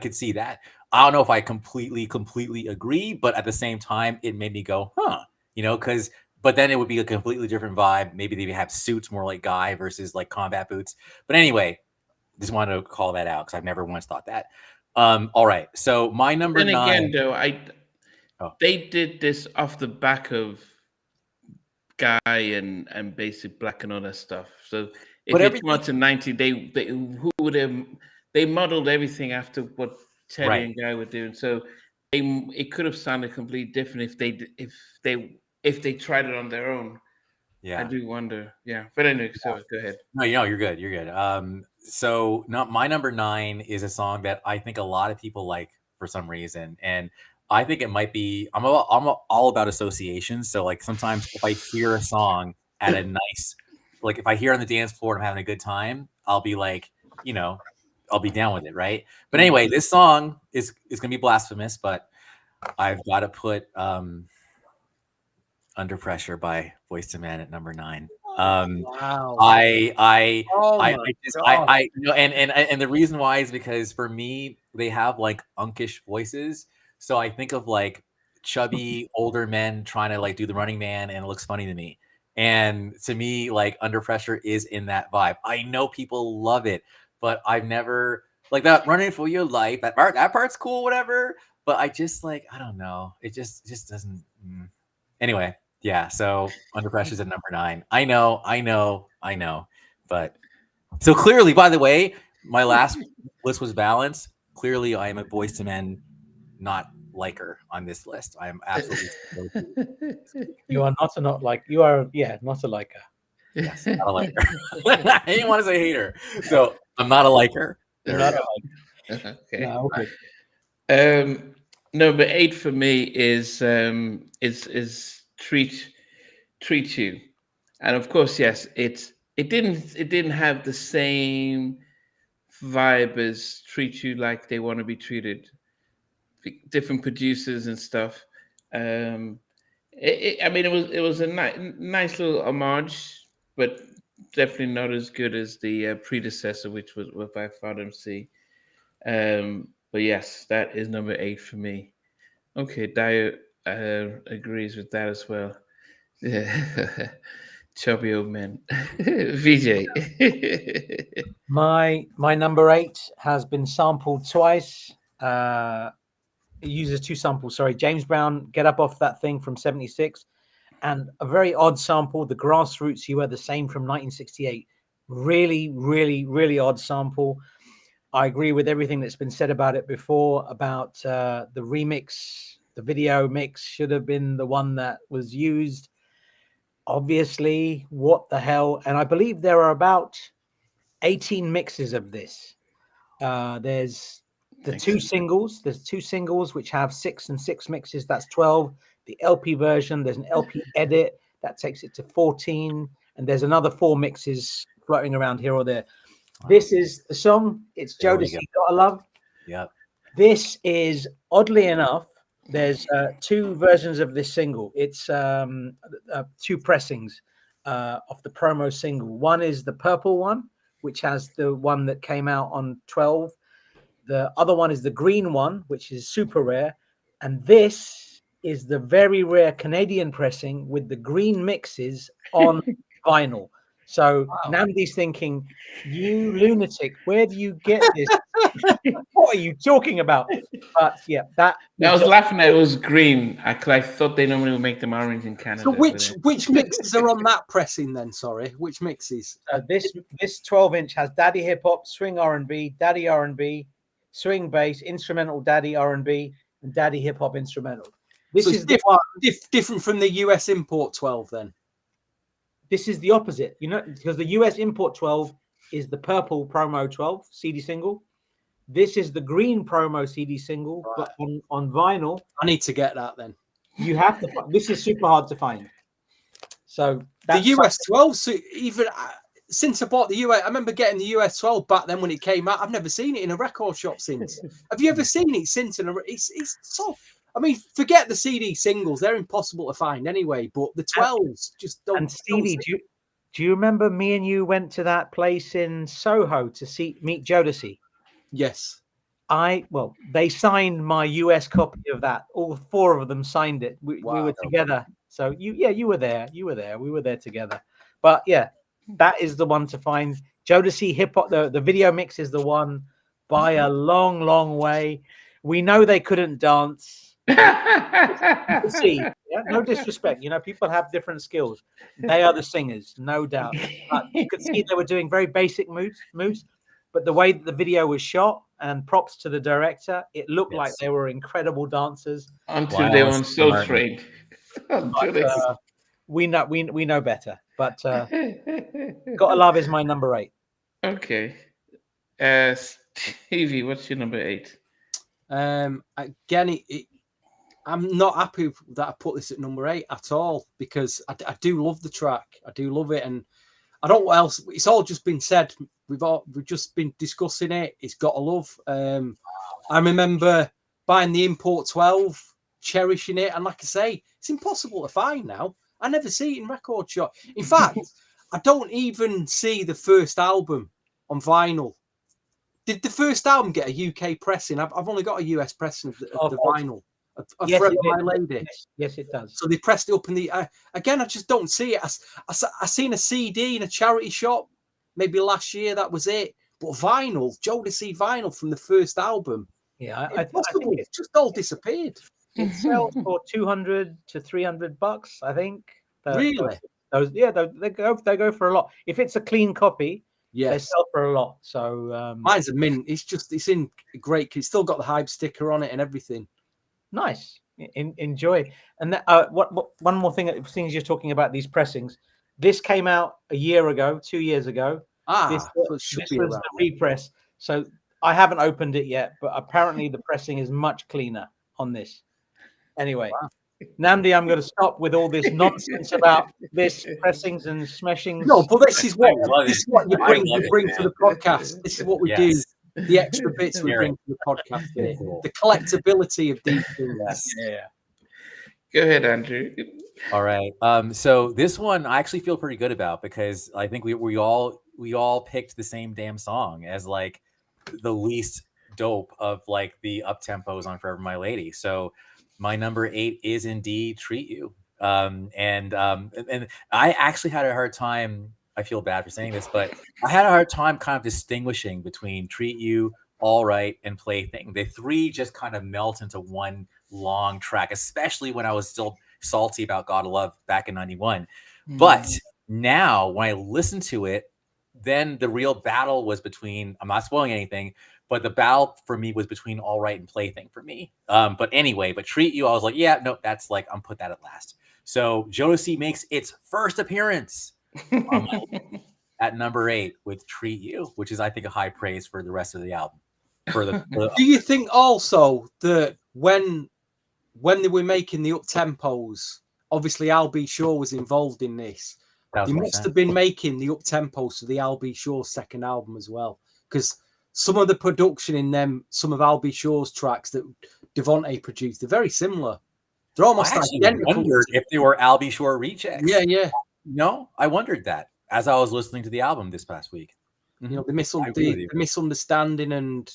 could see that. I don't know if I completely agree, but at the same time, it made me go, huh? You know, but then it would be a completely different vibe. Maybe they would have suits more like Guy versus like combat boots. But anyway, just wanted to call that out because I've never once thought that. All right, so my number 9. Again, though, they did this off the back of Guy and Basic Black and all that stuff. So if you come out to 90, they modeled everything after what Teddy and Guy were doing. So it could have sounded completely different if they tried it on their own. Yeah, I do wonder. Yeah, but anyway, so go ahead. No, you're good. You're good. So my number 9 is a song that I think a lot of people like for some reason, and I think it might be. I'm all about associations. So like sometimes if I hear a song at a nice, like if I hear on the dance floor and I'm having a good time, I'll be like, you know, I'll be down with it, right? But anyway, this song is gonna be blasphemous, but I've got to put Under Pressure by Boyz II Men at number 9. Wow. I you know, and the reason why is because for me they have like unkish voices, so I think of like chubby older men trying to like do the Running Man, and it looks funny to me. And to me, like Under Pressure is in that vibe. I know people love it, but I've never like that Running for Your Life. That part's cool, whatever. But I just like, I don't know. It just doesn't. Anyway. Yeah, so Under Pressure's at number 9. I know. But so clearly, by the way, my last list was balanced. Clearly, I am a Boyz II Men not liker on this list. I am absolutely. You are not a liker. Yes, not a liker. I didn't want to say hater, so I'm not a liker. You're not a liker. Okay. No, okay. Number 8 for me is treat you, and of course, yes, it didn't have the same vibe as Treat You Like They Want to Be Treated. Different producers and stuff. I mean, it was a nice little homage, but definitely not as good as the predecessor, which was by Father MC. But yes, that is number 8 for me. Okay, Dio agrees with that as well. Yeah. Chubby old men. VJ. My number 8 has been sampled twice. It uses 2 samples. Sorry, James Brown, Get Up Off That Thing from '76, and a very odd sample, The Grassroots, You Are the Same from 1968. Really, really, really odd sample. I agree with everything that's been said about it before, about the remix. The video mix should have been the one that was used. Obviously, what the hell? And I believe there are about 18 mixes of this. There's the 2 singles. There's 2 singles which have 6 and 6 mixes. That's 12. The LP version, there's an LP edit that takes it to 14. And there's another 4 mixes floating around here or there. Wow. This is the song. It's Jodeci, Gotta Love. Yeah. This is, oddly enough, there's 2 versions of this single. It's 2 pressings. of the promo single. One is the purple one, which has the one that came out on 12. The other one is the green one, which is super rare. And this is the very rare Canadian pressing with the green mixes on vinyl. So Namdi's thinking, you lunatic, where do you get this? What are you talking about? But yeah, that I was laughing at it was green. I thought they normally would make them orange in Canada. So which mixes are on that pressing then? Sorry, which mixes? This 12-inch has Daddy Hip Hop, Swing R&B, Daddy R&B, Swing Bass, Instrumental Daddy R&B, and Daddy Hip Hop Instrumental. This is different from the US import 12 then. This is the opposite, you know, because the US import 12 is the purple promo 12 CD single. This is the green promo CD single, but on vinyl. I need to get that then. You have to. This is super hard to find. So the US 12. So even since I bought the US, I remember getting the US 12 back then when it came out. I've never seen it in a record shop since. Have you ever seen it since? It's so. I mean, forget the CD singles; they're impossible to find anyway. But the 12s just don't. And CD, do you remember me and you went to that place in Soho to meet Jodeci? Yes. They signed my US copy of that. All four of them signed it. We were together. So you were there. You were there. We were there together. But yeah, that is the one to find. Jodeci hip hop. The video mix is the one by a long, long way. We know they couldn't dance. See, yeah, no disrespect. You know, people have different skills. They are the singers, no doubt. You could see they were doing very basic moves. But the way that the video was shot, and props to the director, it looked like they were incredible dancers. Until they were so trained. We know better. But Gotta Love is my number 8. Okay. Stevie, what's your number 8? Again, I'm not happy that I put this at number 8 at all, because I do love the track. I do love it, and I don't know what else. It's all just been said. We've just been discussing it. It's got a love. I remember buying the import 12, cherishing it, and like I say, it's impossible to find now. I never see it in record shop. In fact, I don't even see the first album on vinyl. Did the first album get a UK pressing? I've only got a US pressing of the vinyl. Yes, Forever My Lady. Yes, it does. So they pressed it up in the. Again, I just don't see it. I seen a CD in a charity shop maybe last year. That was it. But vinyl, Jodeci vinyl from the first album. Yeah, I think it's just all disappeared. It sells for $200 to $300, I think. Really? They go for a lot. If it's a clean copy, they sell for a lot. So mine's a mint. It's in great. It's still got the hype sticker on it and everything. Nice. Enjoy. And one more thing, things you're talking about, these pressings. This came out a year ago, 2 years ago. This was the repress. So I haven't opened it yet, but apparently the pressing is much cleaner on this. Anyway, Namdi, I'm going to stop with all this nonsense about this pressings and smashings. No, but this is what you bring to the podcast. This is what we do. The extra bits we bring to the podcast, the collectability of these things. Yeah. Go ahead, Andrew. All right. So this one I actually feel pretty good about, because I think we all picked the same damn song as like the least dope of like the up tempos on Forever My Lady. So my number 8 is indeed Treat You. And I actually had a hard time. I feel bad for saying this, but I had a hard time kind of distinguishing between Treat You, All Right, and Plaything. The three just kind of melt into one long track, especially when I was still salty about God of Love back in 91. But now when I listen to it, then the real battle was between, I'm not spoiling anything, but the battle for me was between All Right and Plaything for me. But Treat You, I was like, yeah, no, that's like, I'm put that at last. So Jodeci makes its first appearance at number 8 with Treat You, which is, I think, a high praise for the rest of the album. Do you think also that when they were making the up tempos, obviously Al B. Shaw was involved in this. They must have been making the up tempos for the Al B. Shaw second album as well, because some of the production in them, some of Al B. Shaw's tracks that Devontae produced, they're very similar. They're almost identical. I wondered if they were Al B. Shaw rejects. Yeah. No, I wondered that as I was listening to the album this past week. You know, the misunderstanding, and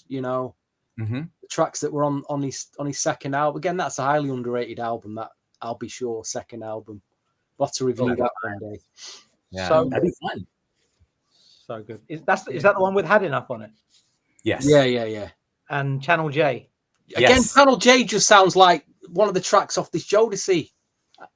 Mm-hmm. the tracks that were on his second album. Again, that's a highly underrated album. That I'll Be Sure second album. Got to review that one day. Yeah, So that'd be fun. So good. Is that the one with Had Enough on it? Yes. Yeah. And Channel J. Again, Yes. Channel J just sounds like one of the tracks off this Jodeci.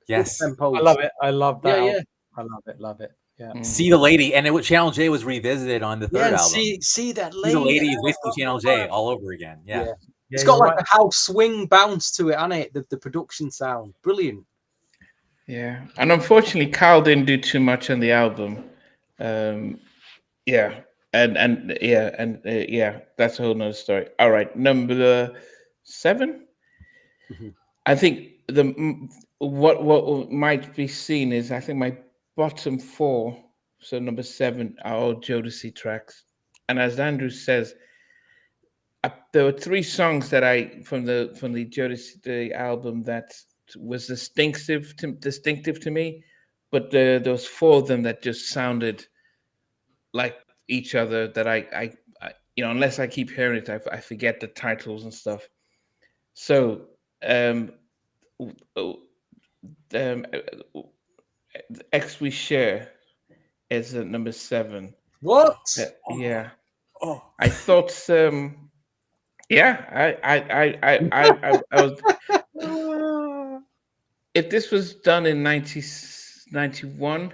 Yes. I love it. I love that. Yeah. I love it. Yeah. See the Lady, and Channel J was revisited on the third album. See that See lady. the Lady is basically Channel J all over again. Yeah. It's got like a house swing bounce to it, hasn't it? The production sound. Brilliant. Yeah. And unfortunately, Carl didn't do too much on the album. Yeah. And that's a whole nother story. All right. Number 7. Mhm. I think what might be seen is, I think my bottom 4, so number 7, are all Jodeci tracks. And as Andrew says, there were 3 songs that from the Jodeci album that was distinctive to me, but there was 4 of them that just sounded like each other. That I unless I keep hearing it, I forget the titles and stuff. So X We Share is at number 7. What? Yeah. Oh. I thought I was, if this was done in 1991,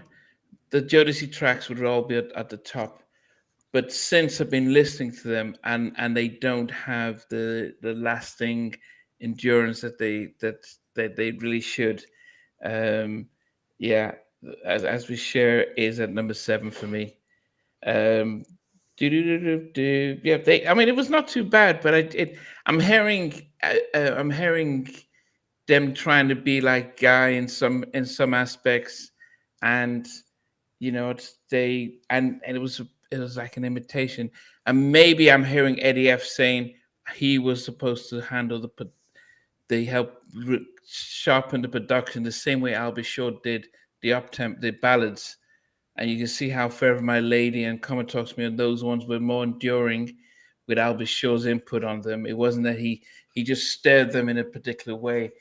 the Jodeci tracks would all be at the top. But since I've been listening to them, and they don't have the lasting endurance that they really should. As We Share is at number 7 for me. Yeah, it was not too bad, but I'm hearing them trying to be like Guy in some aspects, and it was like an imitation. And maybe I'm hearing Eddie F saying he was supposed to handle they help sharpen the production the same way I'll Be Sure did the Uptempo, the ballads. And you can see how Forever My Lady and Come and Talk to Me, and those ones were more enduring with I'll Be Sure's input on them. It wasn't that he just stirred them in a particular way.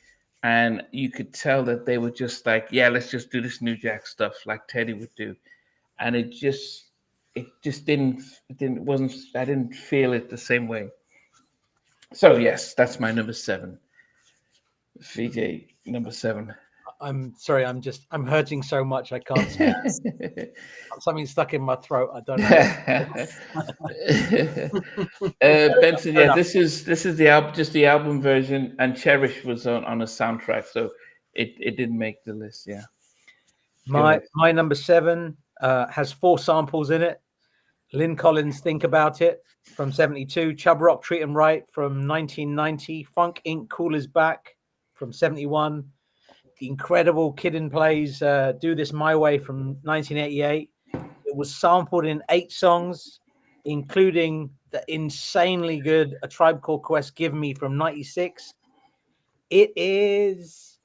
And you could tell that they were just like, yeah, let's just do this New Jack stuff like Teddy would do. And I didn't feel it the same way. So yes, that's my number 7. VJ, number 7. I'm sorry, I'm hurting so much I can't speak. Something stuck in my throat. I don't know. Benson, yeah, this is the album, just the album version, and Cherish was on a soundtrack, so it didn't make the list. Yeah. My number 7 has 4 samples in it. Lynn Collins' Think About It from 72, Chub Rock Treat 'Em Right from 1990, Funk Inc. Cool Is Back from 71, the incredible Kid and Play's Do This My Way from 1988. It was sampled in 8 songs, including the insanely good A Tribe Called Quest Give Me from 96. It is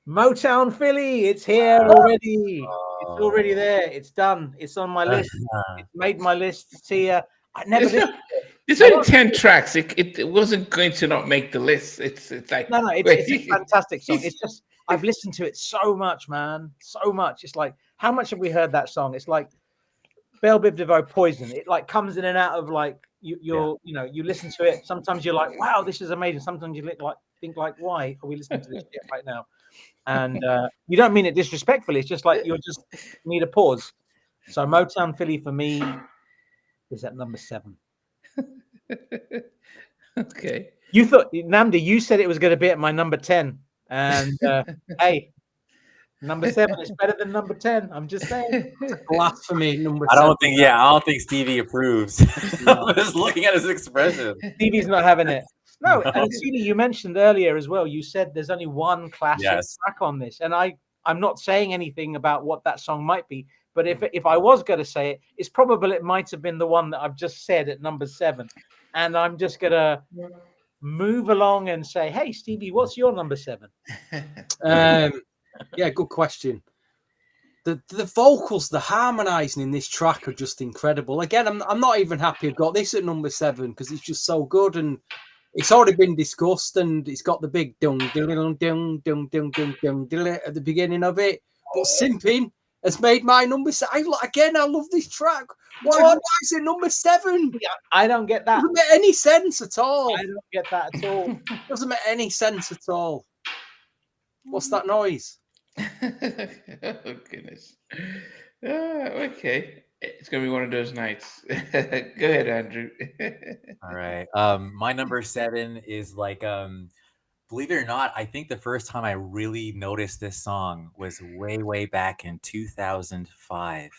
Motownphilly. It's here already. It's already there. It's done. It's on my list. It's made my list. It's here. I never did. There's only 10 tracks. It wasn't going to not make the list. It's like no. It's a fantastic song. It's just I've listened to it so much, man. So much. It's like, how much have we heard that song? It's like Belle Biv DeVoe, Poison. It like comes in and out of like you listen to it. Sometimes you're like, wow, this is amazing. Sometimes you think like, why are we listening to this shit right now? And you don't mean it disrespectfully. It's just like you just need a pause. So Motownphilly for me is at number 7. Okay. You thought, Namdi, you said it was going to be at my number 10. And hey, number 7 is better than number 10. I'm just saying. Blasphemy, number 7. I don't think Stevie approves. I'm just looking at his expression. Stevie's not having it. No, and Stevie, you mentioned earlier as well, you said there's only one classic track on this. And I'm not saying anything about what that song might be, but if I was going to say it, it's probable it might have been the one that I've just said at number 7. And I'm just going to move along and say, hey, Stevie, what's your number 7? Yeah, good question. the vocals, the harmonizing in this track are just incredible. Again, I'm not even happy I've got this at number 7 because it's just so good, and it's already been discussed, and it's got the big dung dung dung dung dung dung dung at the beginning of it. But Sympin has made my number 7. Again, I love this track. Why is it number 7? Yeah, I don't get that. Doesn't make any sense at all. I don't get that at all. Doesn't make any sense at all. What's that noise? Oh goodness. Okay, it's gonna be one of those nights. Go ahead, Andrew. All right. My number 7 is like, believe it or not, I think the first time I really noticed this song was way back in 2005,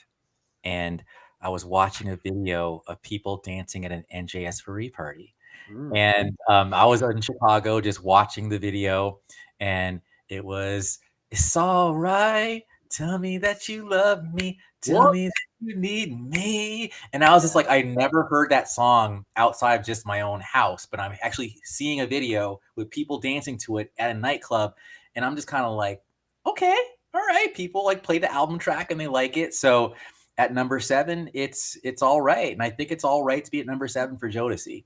and I was watching a video of people dancing at an NJS free party, and I was in Chicago just watching the video, and it was, "It's all right. Tell me that you love me. Tell me that you need me." And I was just like, I never heard that song outside of just my own house, but I'm actually seeing a video with people dancing to it at a nightclub. And I'm just kind of like, okay, all right. People like play the album track and they like it. So at number 7, it's all right. And I think it's all right to be at number 7 for Jodeci.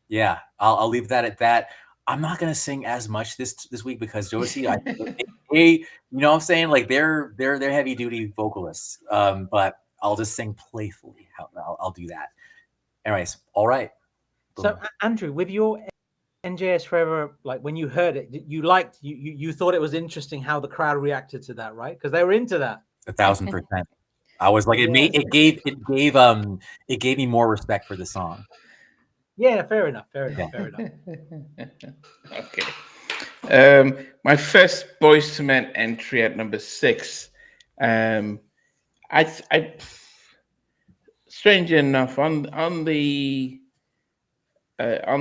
Yeah, I'll leave that at that. I'm not gonna sing as much this week because Jodeci, you know what I'm saying? Like they're heavy duty vocalists. But I'll just sing playfully. I'll do that. Anyways, all right. So Andrew, with your NJS Forever, like when you heard it, you thought it was interesting how the crowd reacted to that, right? Because they were into that. 1,000%. I was like, it gave me more respect for the song. Yeah, fair enough. Okay. My first Boyz II Men entry at number 6. I strangely enough, on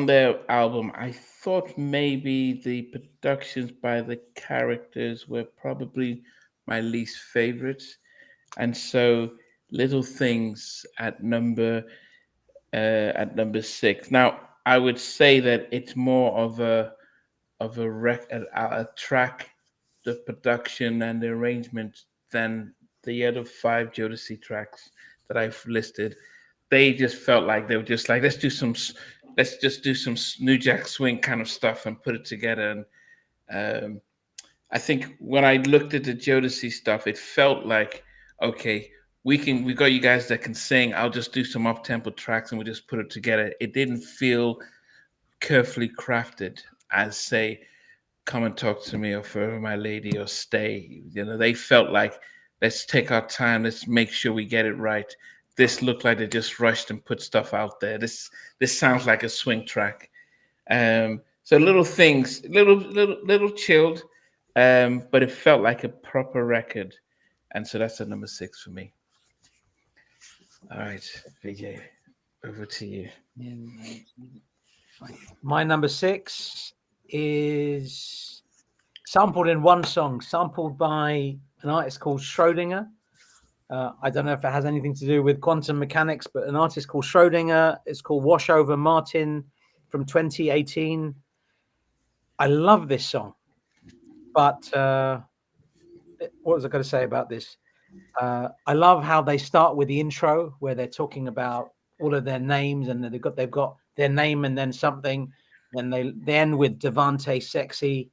their album, I thought maybe the productions by the characters were probably my least favorites, and so Little Things at number 6. Now, I would say that it's more of a track, the production and the arrangement, than the other 5 Jodeci tracks that I've listed. They just felt like they were just like, let's just do some New Jack Swing kind of stuff and put it together. And I think when I looked at the Jodeci stuff, it felt like, okay, we got you guys that can sing. I'll just do some up-tempo tracks and we'll just put it together. It didn't feel carefully crafted as, say, Come and Talk to Me or Forever My Lady or Stay. You know, they felt like, let's take our time. Let's make sure we get it right. This looked like they just rushed and put stuff out there. This sounds like a swing track. So Little Things, little chilled, but it felt like a proper record. And so that's a number 6 for me. All right, VJ, over to you. My number 6 is sampled in one song, sampled by an artist called Schrodinger. I don't know if it has anything to do with quantum mechanics, but an artist called Schrodinger. It's called Wash Over Martin from 2018. I love this song, but what was I going to say about this? I love how they start with the intro where they're talking about all of their names, and they've got their name and then something. Then they end with Devante Sexy.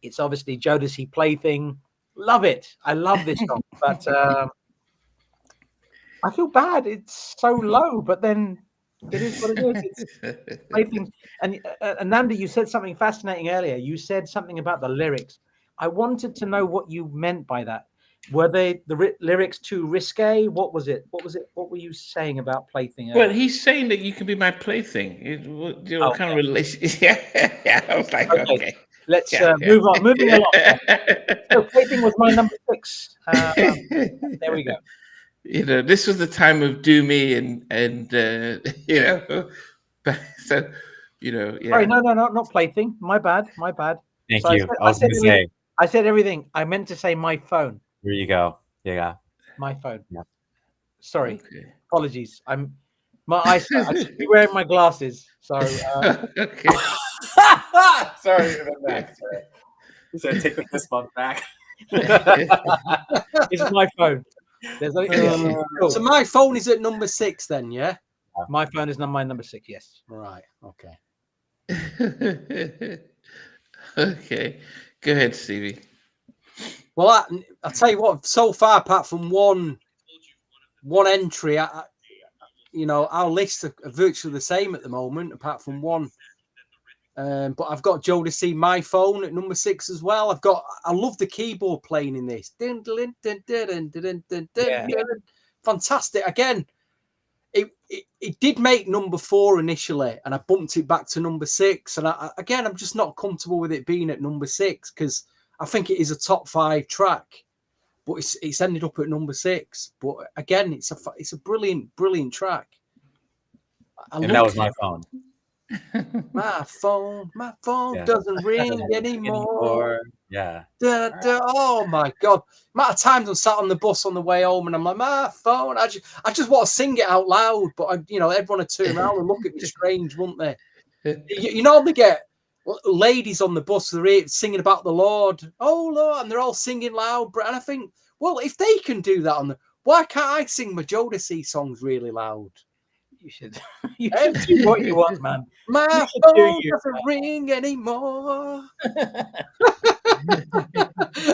It's obviously Jodeci Plaything. Love it. I love this song, but I feel bad. It's so low, but then it is what it is. It's Plaything. And Nanda, you said something fascinating earlier. You said something about the lyrics. I wanted to know what you meant by that. Were the lyrics too risque? What was it? What were you saying about Plaything? Well, he's saying that you can be my plaything. Kind of relation. Yeah. I was like, okay. Let's move on. Moving along. So Plaything was my number 6. There we go. You know, this was the time of Do Me and you know, so you know, yeah. Sorry, no, not Plaything. My bad. Thank you. I was going to say. I said everything. I meant to say my phone. There you go. Yeah. My phone. Yeah. Sorry. Okay. Apologies. My eyesight. I should be wearing my glasses. So. Okay. Sorry about that. So take the fist bump back. It's my phone. There's only, cool. So my phone is at number 6 then, yeah? My phone is my number 6, yes. Right, okay. Okay. Go ahead, Stevie. Well, I'll tell you what, so far, apart from one entry, our lists are virtually the same at the moment, apart from one. But I've got Jodeci, My Phone at number 6 as well. I love the keyboard playing in this. Fantastic. Again, it did make number 4 initially, and I bumped it back to number 6. And I'm just not comfortable with it being at number 6 because I think it is a top 5 track, but it's ended up at number 6. But again, it's a brilliant track. And that was My Phone. My phone doesn't ring anymore. Yeah. Oh my God. Amount of times I'm sat on the bus on the way home and I'm like, my phone. I just want to sing it out loud, but everyone would turn around and look at me strange, wouldn't they? You normally get ladies on the bus, they're singing about the Lord. Oh Lord, and they're all singing loud. And I think, well, if they can do that why can't I sing my Jodeci songs really loud? You should do what you want, man. My phone doesn't ring anymore.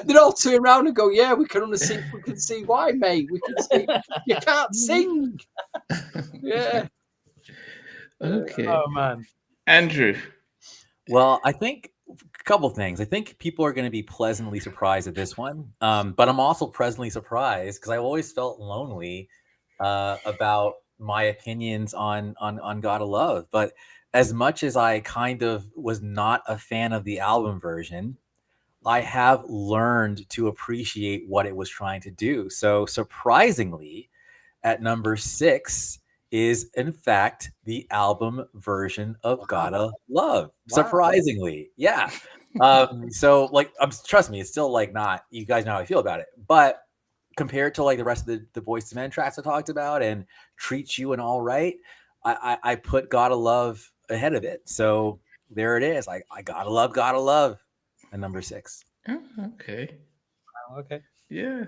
They'd all turn around and go, yeah, we can see why, mate. We can see you can't sing. Yeah. Okay. Oh man. Andrew. Well, I think a couple things. I think people are going to be pleasantly surprised at this one. But I'm also pleasantly surprised because I always felt lonely about my opinions on Gotta Love. But as much as I kind of was not a fan of the album version, I have learned to appreciate what it was trying to do. So surprisingly, at number 6 is in fact the album version of Gotta Love. Wow. Surprisingly. Yeah. So like, trust me, it's still like not, you guys know how I feel about it, but compared to like the rest of the Boyz II Men tracks I talked about and Treat You and All Right, I put Gotta Love ahead of it. So there it is. I Gotta Love at number 6. Oh, okay. Okay. Yeah.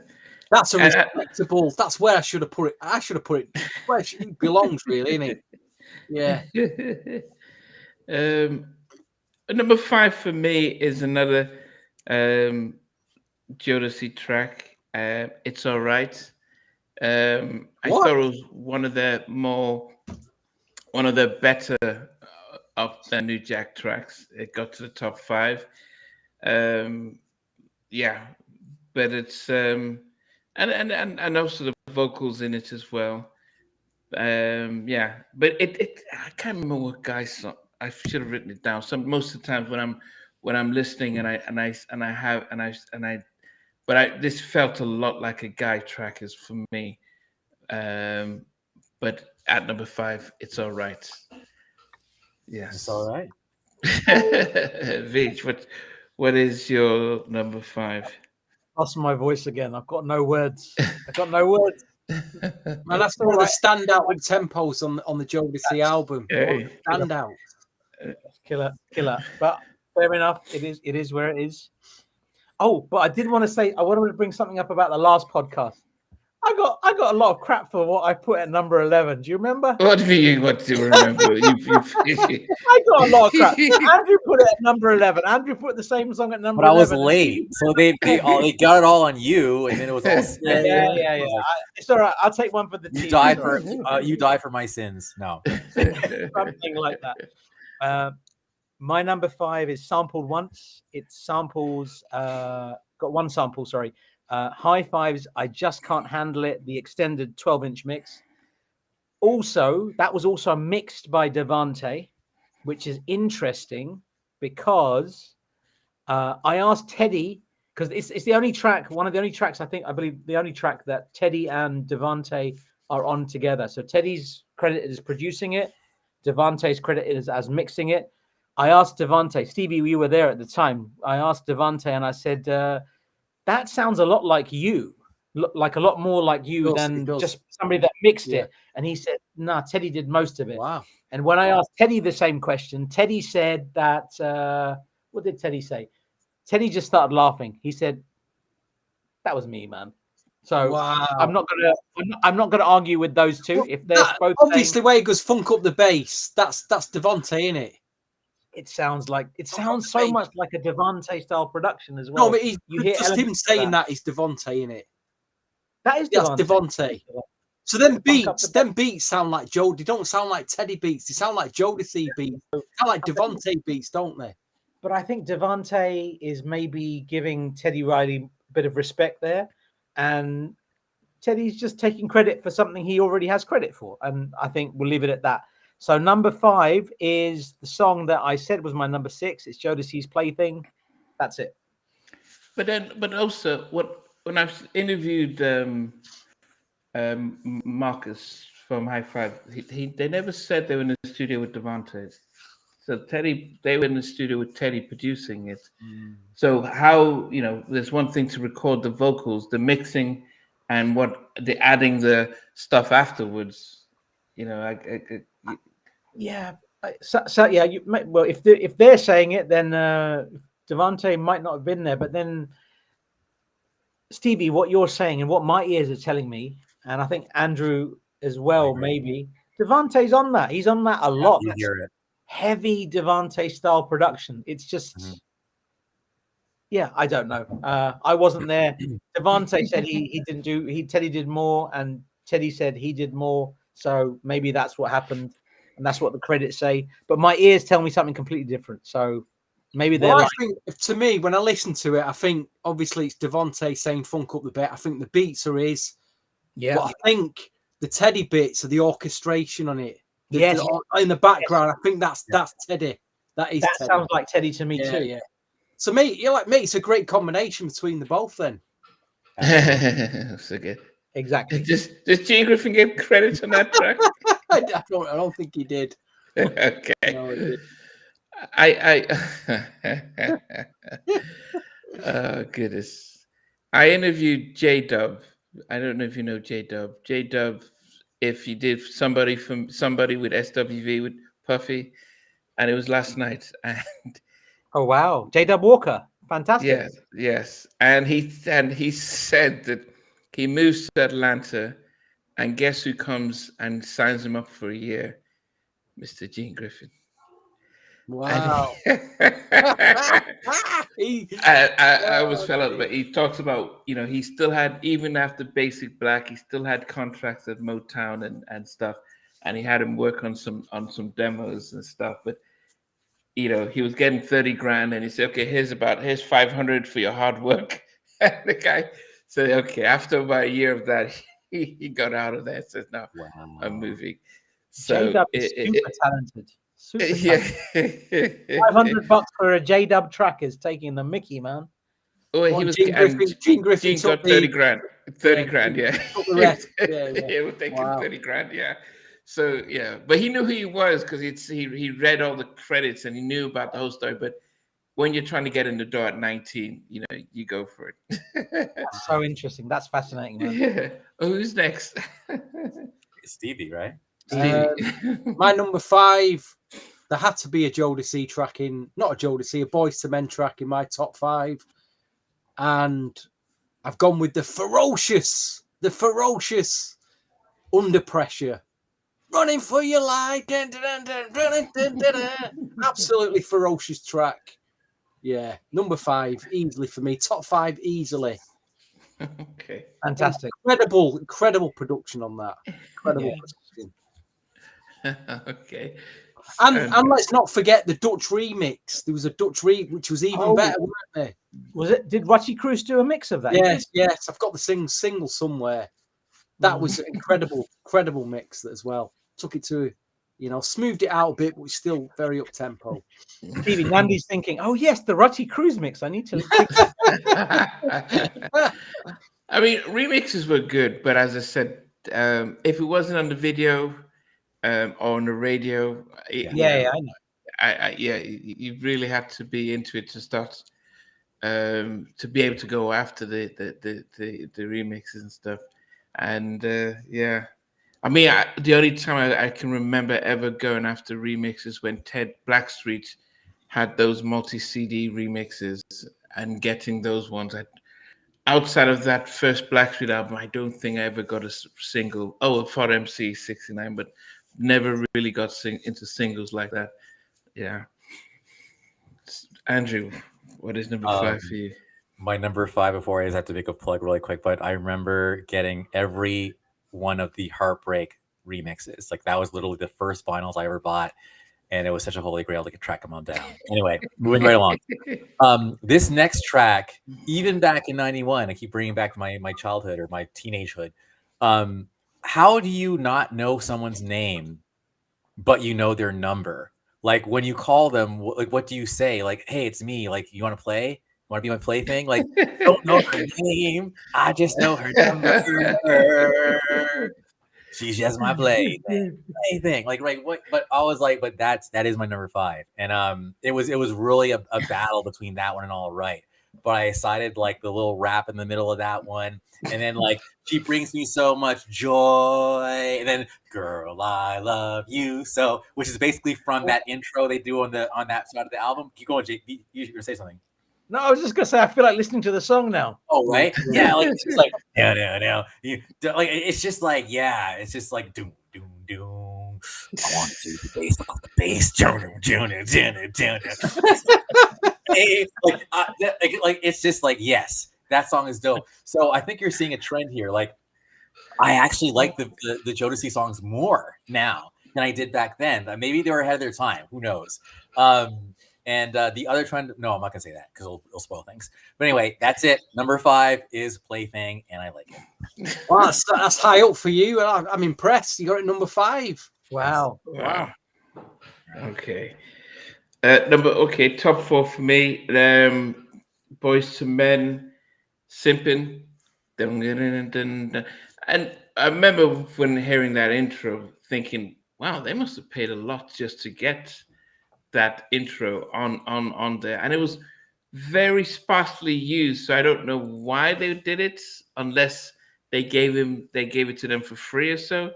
That's a respectable. That's where I should have put it. I should have put it where it belongs, really, isn't it? Yeah. Number 5 for me is another Jodeci track. It's All Right. I thought it was one of the better of the New Jack tracks. It got to the top 5. Yeah, but it's and also the vocals in it as well. Yeah, but it I can't remember what guy's song. I should have written it down. Most of the times when I'm listening this felt a lot like a Guy track is for me. But at number 5, It's All Right. Yes. It's All Right. Veach, what is your number 5? Lost my voice again. I've got no words. Man, that's one of the standout with tempos on the Jodeci album. Hey. Standout. Killer. But fair enough. It is where it is. Oh, but I did want to say, I wanted to bring something up about the last podcast. I got a lot of crap for what I put at number 11. Do you remember? What do you remember? I got a lot of crap. Andrew put it at number 11. Andrew put the same song at number 11. But I was late, so they got it all on you, and then it was all yeah. It's all right. I'll take one for the team. You die for my sins. No, something like that. My number 5 is Sampled Once. It samples, got one sample, sorry. High Fives, I Just Can't Handle It, the extended 12-inch mix. Also, that was also mixed by Devante, which is interesting because I asked Teddy, because it's the only track, one of the only tracks, I believe the only track that Teddy and Devante are on together. So Teddy's credited as producing it. Devante's credited as mixing it. I asked Devante, Stevie, you were there at the time. I asked Devante and I said, that sounds a lot like you, like a lot more like you than just somebody that mixed it. And he said, nah, Teddy did most of it. Wow. And when I asked Teddy the same question, Teddy said that, what did Teddy say? Teddy just started laughing. He said, That was me, man. So Wow. I'm not gonna argue with those two. If they're both obviously saying, where he goes funk up the bass, that's Devontae, isn't it? it sounds so much like a Devontae style production as well. No, but you hear just him elements of saying that is Devontae, isn't it? That is That's Devontae. Devontae. So them Funk up the beats sound like Joe. They don't sound like Teddy beats. They sound like Jodeci beats. They sound like Devontae beats, don't they? But I think Devontae is maybe giving Teddy Riley a bit of respect there, and Teddy's just taking credit for something he already has credit for. And I think we'll leave it at that. So number 5 is the song that I said was my number 6. It's Jodeci's Plaything. That's it. But also, when I've interviewed Marcus from High Five, they never said they were in the studio with Devontae. So they were in the studio with Teddy producing it. So how, there's one thing to record the vocals, the mixing, and adding the stuff afterwards. Yeah. So yeah, if they're saying it, then Devontae might not have been there. But then, Stevie, what you're saying and what my ears are telling me, and I think Andrew as well, maybe Devontae's on that. He's on that a lot. You hear it. Heavy Devontae style production. It's just, yeah, I don't know. I wasn't there. Devontae said Teddy did more, and Teddy said he did more. So maybe that's what happened, and that's what the credits say. But my ears tell me something completely different. So maybe they're I think, to me, when I listen to it, I think obviously it's Devontae saying funk up the bit. I think the beats are his. Yeah. But I think the Teddy bits are the orchestration on it. Yes. In the background, I think that's Teddy. That is. That Teddy. sounds like Teddy to me too. Yeah. So mate, you're like me. It's a great combination between the both. Then. So good. Exactly. Does Gene Griffin give credit on that track? I don't think he did. Okay. No, he did. Oh goodness. I interviewed J-Dub. I don't know if you know J-Dub. J-Dub, if he did somebody with SWV with Puffy, and it was last night. And Oh wow, J-Dub Walker, fantastic. yes. And he said that he moves to Atlanta, and guess who comes and signs him up for a year? Mr. Gene Griffin. Wow. I always fell out, but he talks about, he still had, even after Basic Black, he still had contracts at Motown and stuff, and he had him work on some demos and stuff. But he was getting 30 grand, and he said, "Okay, here's 500 for your hard work." And the guy said, "Okay." After about a year of that, he got out of there. Says, "No, I'm moving." So J-Dub is super talented. Super yeah. $500 for a J-Dub track is taking the Mickey, man. Oh, he was Gene Griffin got 30 grand. 30 grand, yeah. Took the rest. He was taking 30 grand, yeah. So yeah, but he knew who he was because he read all the credits and he knew about the whole story. But when you're trying to get in the door at 19, you go for it. That's so interesting. That's fascinating, man. Yeah. Oh, who's next? It's Stevie, right? My number 5, there had to be a Jodeci track not a Jodeci, a Boyz II Men track in my top 5. And I've gone with the ferocious Under Pressure. Running for your life. Dun, dun, dun, dun, dun, dun, dun. Absolutely ferocious track. Yeah, number 5, easily for me. Top 5, easily. Okay. Fantastic. Incredible production on that. Incredible production. Okay. And let's not forget the Dutch remix. There was a Dutch remix which was even better, weren't there? Was it? Did Rusty Cruz do a mix of that? Yes. I've got the single somewhere. That was an incredible mix as well. Took it to, smoothed it out a bit, but still very up tempo. Stevie, Nandy's thinking, "Oh yes, the Rusty Cruz mix. I need to." I mean, remixes were good, but as I said, if it wasn't on the video or on the radio, I know. You really had to be into it to start to be able to go after the remixes and stuff. And I mean, the only time I can remember ever going after remixes when Ted Blackstreet had those multi-CD remixes and getting those ones. outside of that first Blackstreet album, I don't think I ever got a single. Oh, for MC 69, but never really got into singles like that. Yeah. Andrew, what is number 5 for you? My number 5, before I just have to make a plug really quick, but I remember getting every one of the Heartbreak remixes. Like, that was literally the first vinyls I ever bought, and it was such a holy grail to track them all down. Anyway, moving right along. This next track, even back in '91, I keep bringing back my childhood or my teenagehood. How do you not know someone's name, but you know their number? Like, when you call them, like, what do you say? Like, hey, it's me. Like, you want to play? Want to be my plaything? Like, don't know her name. I just know her number. She's just my plaything. Like, right? What? But I was like, but that is my number 5. And it was really a battle between that one and All Right. But I decided, like, the little rap in the middle of that one, and then, like, she brings me so much joy, and then Girl, I Love You So, which is basically from that intro they do on that side of the album. Keep going, Jake. You're gonna say something. No, I was just gonna say I feel like listening to the song now. Oh, right? Yeah, like, it's just like no. Like, it's just like, yeah, it's just like doom. I want to see the bass, the bass. Like, it's just like, yes, that song is dope. So I think you're seeing a trend here. Like, I actually like the Jodeci songs more now than I did back then. Maybe they were ahead of their time. Who knows? And the other trend, no, I'm not gonna say that because it'll spoil things. But anyway, that's it. Number 5 is Plaything, and I like it. Well, that's high up for you. I'm impressed. You got it number 5. Wow. Okay. Top 4 for me. Boyz II Men, Sympin. And I remember when hearing that intro, thinking, "Wow, they must have paid a lot just to get that intro on there." And it was very sparsely used, so I don't know why they did it, unless they gave it to them for free or so.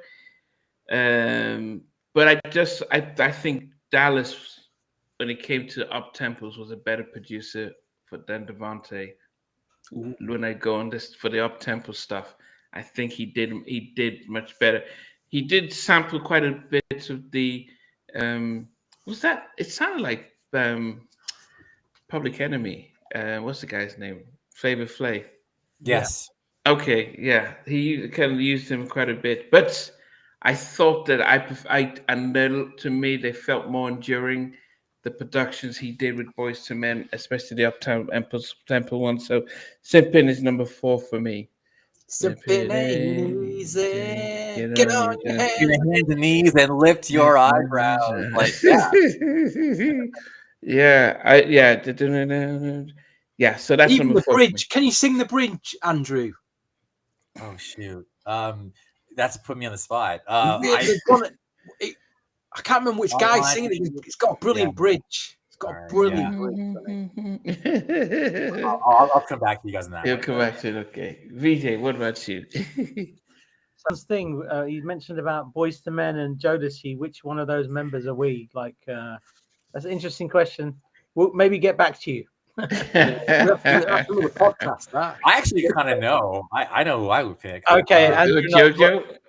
But I think Dallas, when it came to Uptempos, was a better producer than Devante. When I go on this for the Uptempo stuff, I think he did much better. He did sample quite a bit of the was that? It sounded like Public Enemy. What's the guy's name? Flavor Flav. Yes. Yeah. Okay. Yeah, he kind of used him quite a bit, but I thought that to me they felt more enduring, the productions he did with Boyz II Men, especially the Uptempo one. So Sympin is number 4 for me. Sympin ain't easy. Get on your hands and knees and lift your eyebrows. Like, yeah. So that's even number the 4 bridge. Can you sing the bridge, Andrew? Oh shoot. That's put me on the spot. I can't remember which guy's singing it. It's got a brilliant bridge. It's got a brilliant bridge. I'll come back to you guys on that. You'll come back to it. Okay. VJ, what about you? Something you mentioned about Boyz II Men and Jodeci. Which one of those members are we? Like, that's an interesting question. We'll maybe get back to you. Podcast, that. I actually kind of know. I know who I would pick. Okay, JoJo.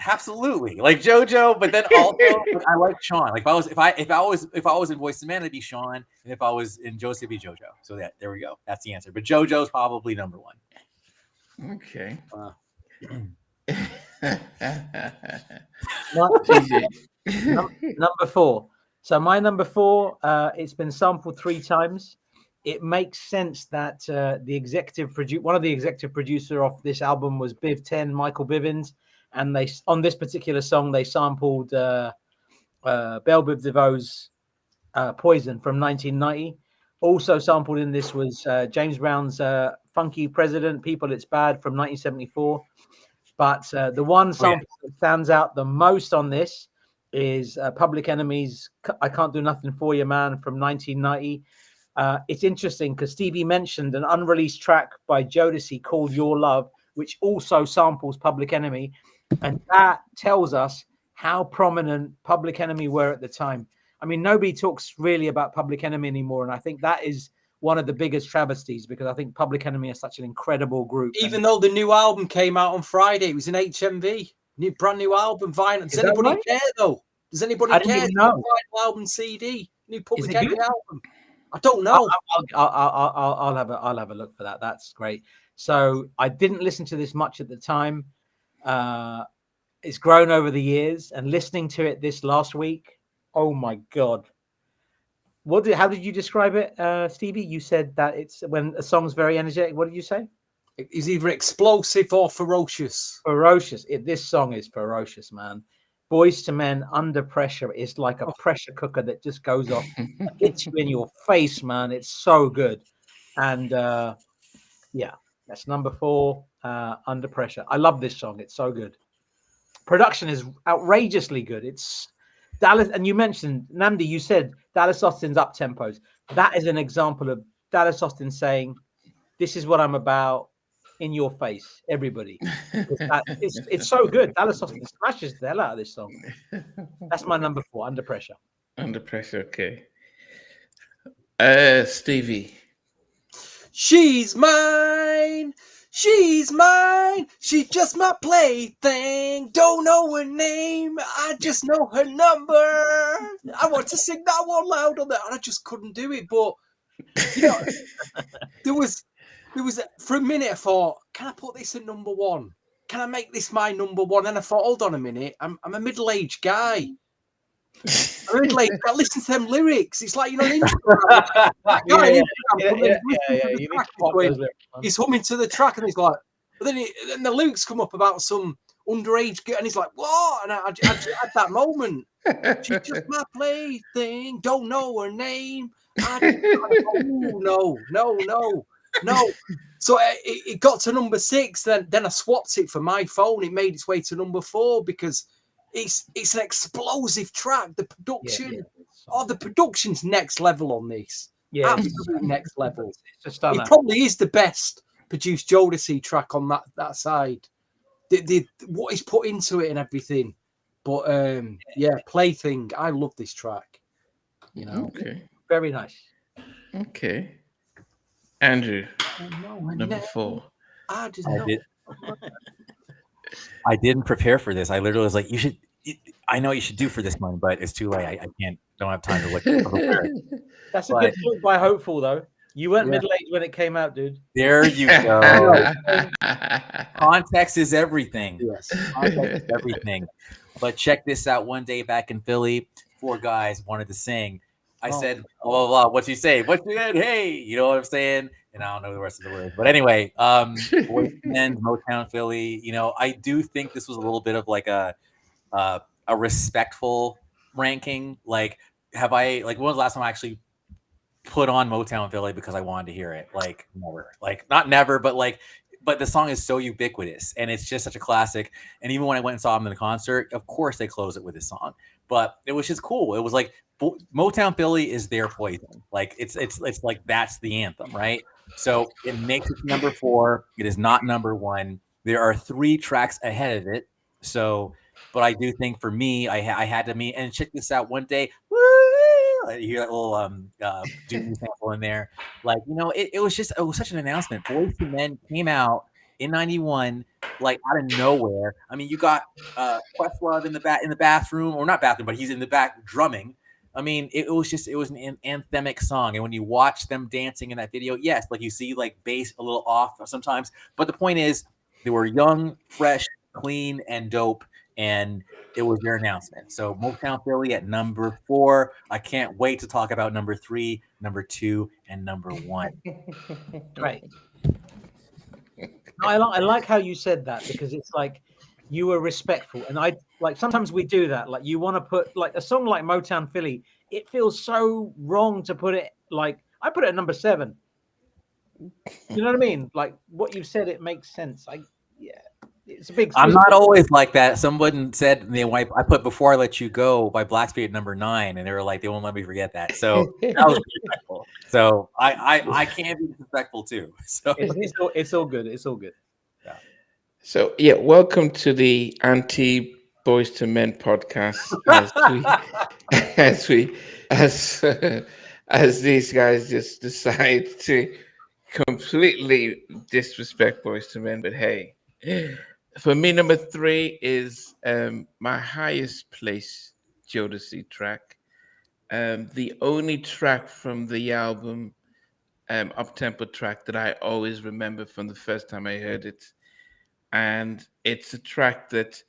Absolutely, like JoJo, but then also I like Sean. Like, if I was in Boyz II Men, it'd be Sean, and if I was in Jodeci, it'd be JoJo. So there we go. That's the answer. But JoJo's probably number 1. Okay. Number 4. So my number 4, it's been sampled 3 times. It makes sense that one of the executive producer of this album was Biv 10, Michael Bivins, and they on this particular song they sampled Belle Biv DeVoe's Poison from 1990. Also sampled in this was James Brown's Funky President, People It's Bad from 1974. But the one sample that stands out the most on this is Public Enemy's I Can't Do Nothing For You Man from 1990. It's interesting because Stevie mentioned an unreleased track by Jodeci called Your Love, which also samples Public Enemy. And that tells us how prominent Public Enemy were at the time. I mean, nobody talks really about Public Enemy anymore. And I think that is one of the biggest travesties, because I think Public Enemy is such an incredible group. Even though the new album came out on Friday, it was in HMV. Brand new album, vinyl. Does anybody care though? Does anybody care? Know. Vinyl album CD, new Public Enemy good? album. I don't know. I'll have a look for that. That's great. So I didn't listen to this much at the time. It's grown over the years, and listening to it this last week, oh my God. How did you describe it, Stevie? You said that it's when a song's very energetic. What did you say? It's either explosive or ferocious. Ferocious. This song is ferocious, man. Boyz II Men, Under Pressure is like a pressure cooker that just goes off, hits you in your face, man. It's so good. And yeah, that's number 4, Under Pressure. I love this song. It's so good. Production is outrageously good. It's Dallas, and you mentioned, Namdi, you said Dallas Austin's Uptempos. That is an example of Dallas Austin saying, this is what I'm about, in your face, everybody. It's so good. Dallas Austin smashes the hell out of this song. That's my number 4, Under Pressure. Under Pressure, okay. Stevie. She's mine. She's mine. She's just my plaything. Don't know her name. I just know her number. I want to sing that one loud on that, and I just couldn't do it. But you know, there was for a minute I thought, can I put this at number 1? Can I make this my number 1? And I thought, hold on a minute, I'm a middle-aged guy. I listen to them lyrics. It's like, you know, he's humming to the track, and he's like, but then the lyrics come up about some underage girl, and he's like, what? And I had that moment. She's just my plaything. Don't know her name. No. So it got to number 6. Then I swapped it for my phone. It made its way to number 4 because it's an explosive track. The production, the production's next level on this. Yeah, absolute next level. It probably is the best produced Jodeci track on that side. What he's put into it and everything. But Plaything. I love this track. You know, very nice. Okay. Andrew, number 4. I didn't prepare for this. I literally was like, I know you should do for this one, but it's too late. I don't have time to look. That's a good point by Hopeful, though. You weren't middle-aged when it came out, dude. There you go. Context is everything. Yes, context is everything. But check this out. One day back in Philly, 4 guys wanted to sing. I said, blah, blah, blah. What'd you say? What you said? Hey, you know what I'm saying? And I don't know the rest of the words. But anyway, Boyz II Men, Motownphilly, you know, I do think this was a little bit of like a respectful ranking. Like, when was the last time I actually put on Motownphilly because I wanted to hear it? Like, never. Like, not never, but the song is so ubiquitous and it's just such a classic. And even when I went and saw them in the concert, of course they closed it with this song. But it was just cool. It was like Motownphilly is their poison. Like it's like that's the anthem, right? So it makes it number 4. It is not number 1. There are 3 tracks ahead of it. So, but I do think for me, I had to meet and check this out one day. Woo! You hear that little Doom sample in there. Like, you know, it was such an announcement. Boyz II Men came out in ~91, like out of nowhere. I mean, you got Questlove in the bathroom, or not bathroom, but he's in the back drumming. I mean, it was an anthemic song. And when you watch them dancing in that video, yes, like you see like bass a little off sometimes. But the point is, they were young, fresh, clean, and dope. And it was their announcement. So Motownphilly at number 4. I can't wait to talk about number 3, number 2, and number 1. Right. I like how you said that, because it's like you were respectful, and I like sometimes we do that. Like you want to put like a song like Motownphilly, it feels so wrong to put it like I put it at number 7. You know what I mean? Like what you've said, it makes sense. It's a big. I'm not always like that. Someone said I put Before I Let You Go by Blackspear at number 9, and they were like, they won't let me forget that. So that was respectful. So I can't be disrespectful too. So it's all good. It's all good. Yeah. So welcome to the anti Boyz II Men podcast. as these guys just decide to completely disrespect Boyz II Men. But hey, for me, number 3 is my highest place Jodeci track. The only track from the album, Uptempo track, that I always remember from the first time I heard it. And it's a track that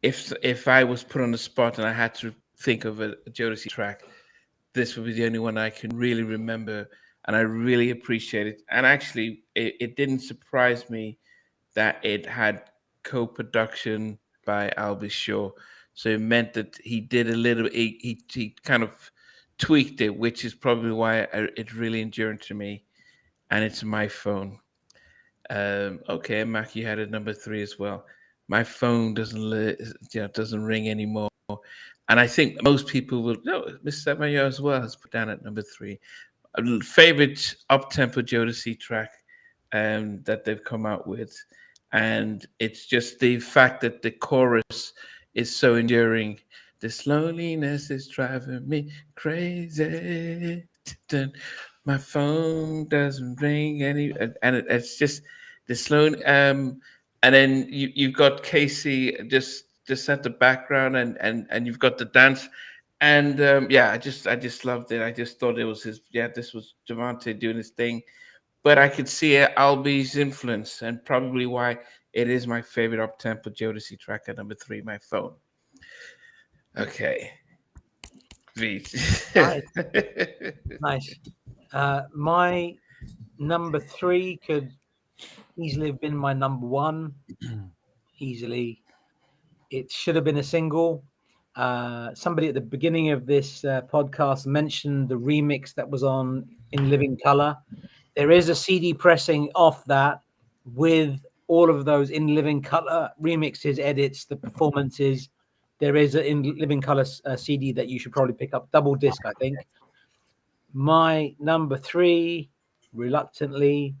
if I was put on the spot and I had to think of a Jodeci track, this would be the only one I can really remember, and I really appreciate it. And actually, it didn't surprise me that it had co-production by Albie Shaw, so it meant that he did a little. He kind of tweaked it, which is probably why it really endured to me. And it's My Phone. Okay, Mac, you had a number 3 as well. My phone doesn't ring anymore. And I think most people will know Mr. Samayo as well has put down at number 3. Favorite up-tempo Jodeci track that they've come out with. And it's just the fact that the chorus is so enduring. This loneliness is driving me crazy. My phone doesn't ring and it's just the slow. And then you've got Casey just at the background, and you've got the dance, and I just loved it. I just thought it was this was Devante doing his thing, but I could see Albie's influence, and probably why it is my favorite up-tempo Jodeci track at number 3, My Phone. Okay. Nice. My number 3 could easily have been my number 1. Easily. It should have been a single. Somebody at the beginning of this podcast mentioned the remix that was on In Living Color. There is a CD pressing off that with all of those In Living Color remixes, edits, the performances. There is an In Living Color CD that you should probably pick up, double disc, I think. My number 3, reluctantly,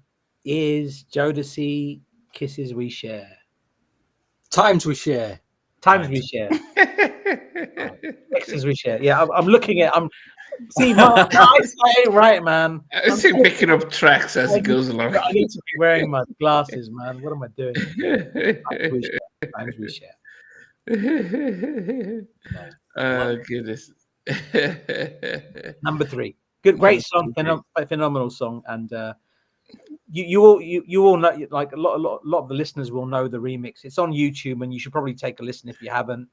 is Jodeci, Kisses We Share. Times We Share. Times We Share. Kisses We Share. Yeah, I'm looking at. See, my eyesight ain't right, man. I'm still picking up tracks as it goes along. I need to be wearing my glasses, man. What am I doing? Times We Share. Oh goodness. Number 3. Great song, phenomenal song, and you all know, like a lot of the listeners will know the remix. It's on YouTube, and you should probably take a listen if you haven't.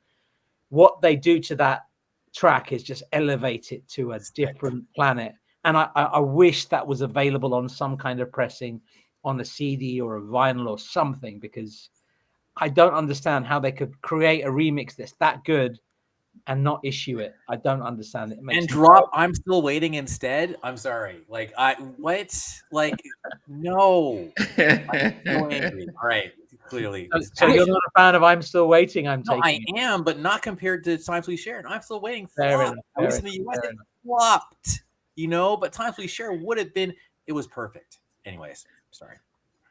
What they do to that track is just elevate it to a different planet, and I wish that was available on some kind of pressing, on a CD or a vinyl or something, because I don't understand how they could create a remix that's that good and not issue it. I don't understand it. And drop I'm Still Waiting instead. I'm sorry. Like no. I'm so angry. All right. Clearly. So you're not a fan of I'm Still Waiting, I am, but not compared to Times We Share. And I'm Still Waiting. Fair enough. At least in the US, it flopped. But Times We Share would have been, it was perfect. Anyways, sorry.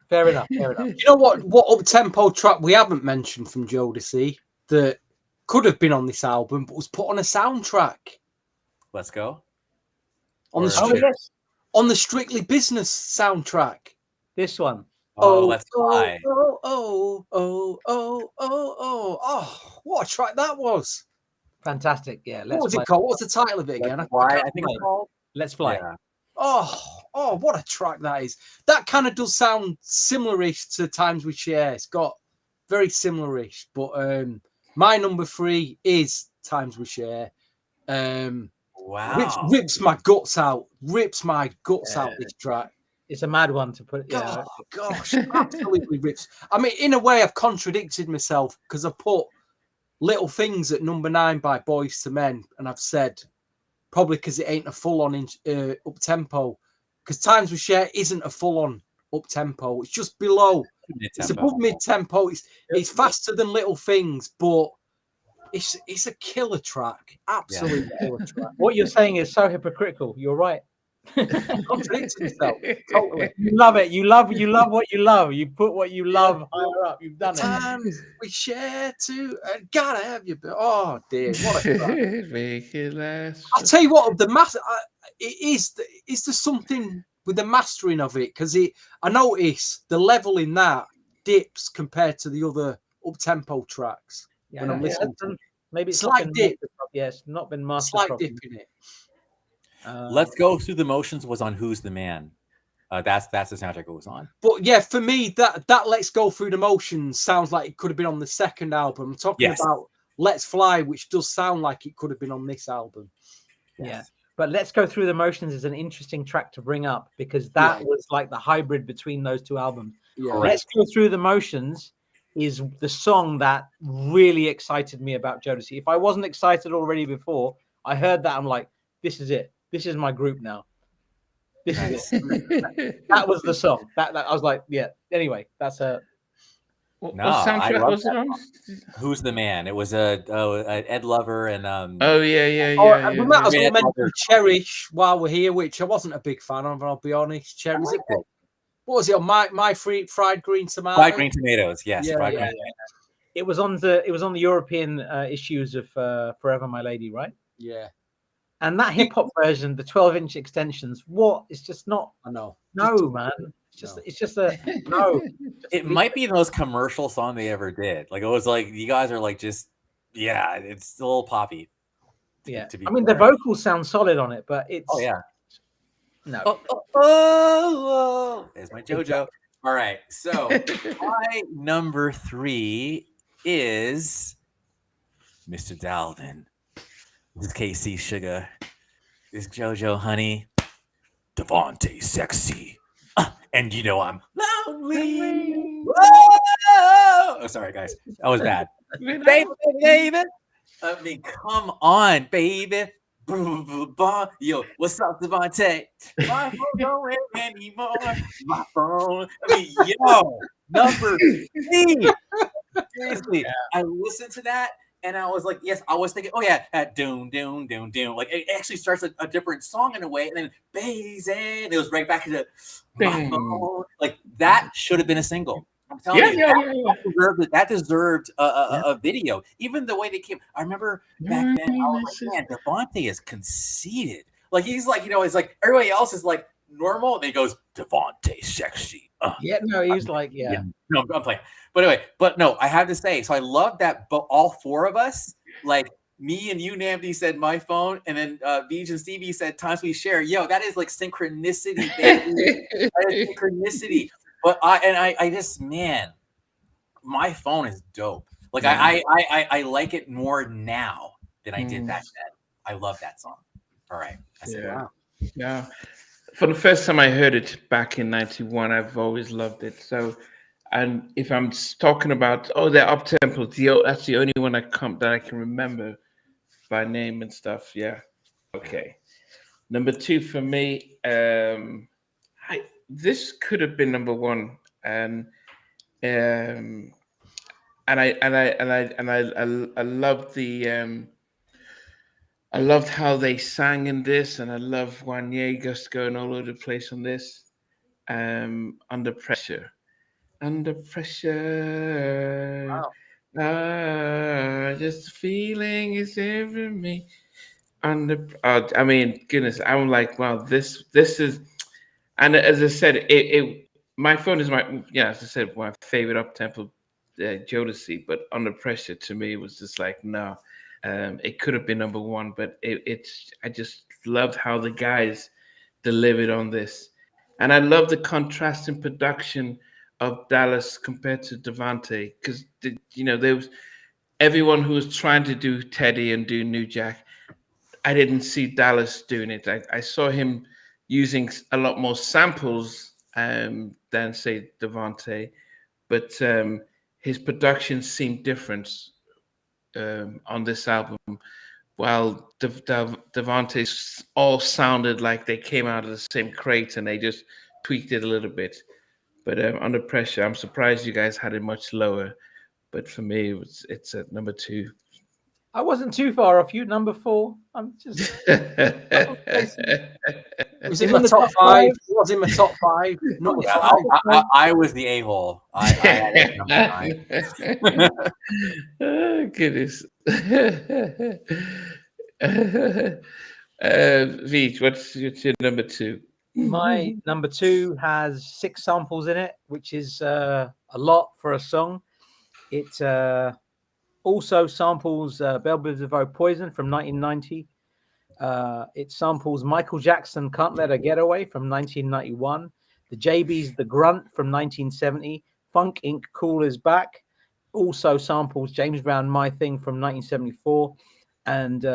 Fair enough. You know what up-tempo track we haven't mentioned from Jodeci that could have been on this album, but was put on a soundtrack? Let's go. On the Strictly Business soundtrack. This one. Let's fly. Oh, what a track that was. Fantastic. Yeah. What was it called? What's the title of it again? I think it's called Let's Fly. Yeah. Oh, what a track that is. That kind of does sound similar-ish to Times We Share. It's got very similar-ish, but my number 3 is Times We Share. Wow. Rips my guts out. Out, this track. It's a mad one to put. Oh, gosh, absolutely rips. I mean, in a way, I've contradicted myself because I put Little Things at number 9 by Boyz II Men, and I've said probably because it ain't a full-on up-tempo, because Times We Share isn't a full-on up-tempo. It's just below. Mid-tempo. It's above mid-tempo. It's faster than Little Things, but it's a killer track. Absolute killer track. What you're saying is so hypocritical. You're right. Contradicting yourself. Totally. You love it. You love what you love. You put what you love higher up. You've done it. Times we share too, and gotta have you. Oh dear, what a crack. Make it last. I'll tell you what, the master is there something with the mastering of it, because I notice the level in that dips compared to the other up-tempo tracks when I'm listening to it. Maybe it's Slight not been dip. mastered properly. Yes, not been mastered Slight properly. dip in it. Let's Go Through the Motions was on Who's the Man. That's the soundtrack it was on. But yeah, for me, that Let's Go Through the Motions sounds like it could have been on the second album. I'm talking about Let's Fly, which does sound like it could have been on this album. Yeah. But Let's Go Through the Motions is an interesting track to bring up, because that was like the hybrid between those two albums. Yeah. Let's Go Through the Motions is the song that really excited me about Jodeci. If I wasn't excited already before, I heard that, I'm like, this is it. This is my group now. This is it. That was the song. That I was like, yeah. Anyway, that's a. What No, soundtrack I was it on? Who's the Man? It was Ed Lover and Oh yeah. We might as well mention Cherish while we're here, which I wasn't a big fan of, I'll be honest. Cherish. What was it on my fried green tomato? Fried green tomatoes. Yes, Yeah, fried yeah, green. It was on the European issues of Forever My Lady, right? Yeah. And that hip hop version, the 12-inch extensions, it's just not. I know. No, man. It's just a no. It might be the most commercial song they ever did. Like, it was like, you guys are like, just, it's a little poppy. Yeah. To be I mean, the vocals sound solid on it, but it's. Oh, yeah. No. Oh. There's my JoJo. All right. So, my number 3 is Mr. Dalvin. This is KC Sugar. This is JoJo Honey. Devontae Sexy. And you know I'm lonely. Whoa! Oh, sorry, guys. That was bad. Baby. I mean, come on, baby. Yo, what's up, Devontae? My phone don't ring anymore. My phone. I mean, yo, number 3. Seriously, I listened to that. And I was like, yes, I was thinking, oh yeah, that doom. Like, it actually starts a different song in a way, and then Baze, and it goes right back into my phone. Like, that should have been a single. I'm telling you, that deserved a video. Even the way they came. I remember back then, I was like, man, Devontae is conceited. Like, he's like, it's like everybody else is like normal, and then he goes, Devontae Sexy. Yeah, no, he was like, yeah. No, I'm playing. But anyway, no, I have to say, so I love that all 4 of us, like me and you, Namdi, said my phone, and then Beach and Stevie said times we share. Yo, that is like synchronicity, baby. That is synchronicity. But I just, man, my phone is dope. Like, I like it more now than I did back then. I love that song. All right. I said, wow. Yeah. For the first time I heard it back in 91, I've always loved it. So, and if I'm talking about, they're Uptempo, that's the only one that I can remember by name and stuff. Yeah. Okay. Number 2 for me, this could have been number 1, and I loved I loved how they sang in this, and I love Wanye just going all over the place on this. Under Pressure. Wow. Just the feeling is every me. I mean, goodness, I'm like, wow, this is, and as I said, my phone is as I said, my favorite up-tempo Jodeci, but Under Pressure to me was just like, no. It could have been number 1, but I just loved how the guys delivered on this. And I love the contrast in production of Dallas compared to Devontae, because, there was everyone who was trying to do Teddy and do New Jack. I didn't see Dallas doing it. I saw him using a lot more samples than, say, Devontae, but his production seemed different. On this album, while Devontae all sounded like they came out of the same crate and they just tweaked it a little bit. But Under Pressure, I'm surprised you guys had it much lower. But for me, it's at number 2. I wasn't too far off you. Number 4. I'm just. It was in my top five. It was in my top five. Number five. I was the a-hole. I had it number 5. Oh, goodness. Veej, what's your number 2? My number 2 has 6 samples in it, which is a lot for a song. It also samples Bell Biv DeVoe Poison from 1990. It samples Michael Jackson Can't Let Her Get Away from 1991. The JB's The Grunt from 1970. Funk Inc. Cool Is Back. Also samples James Brown My Thing from 1974. And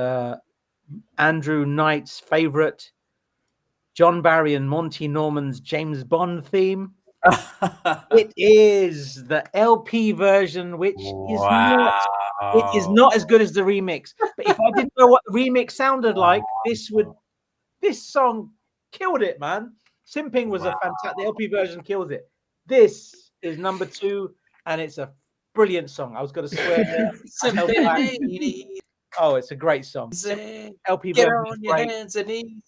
Andrew Knight's favorite, John Barry and Monty Norman's James Bond theme. It is the LP version, which is not as good as the remix. But if I didn't know what the remix sounded like, this song killed it, man. Sympin was a fantastic. The LP version kills it. This is number 2, and it's a brilliant song. I was going to swear. Oh, it's a great song. LP Get version on is your great. hands and knees.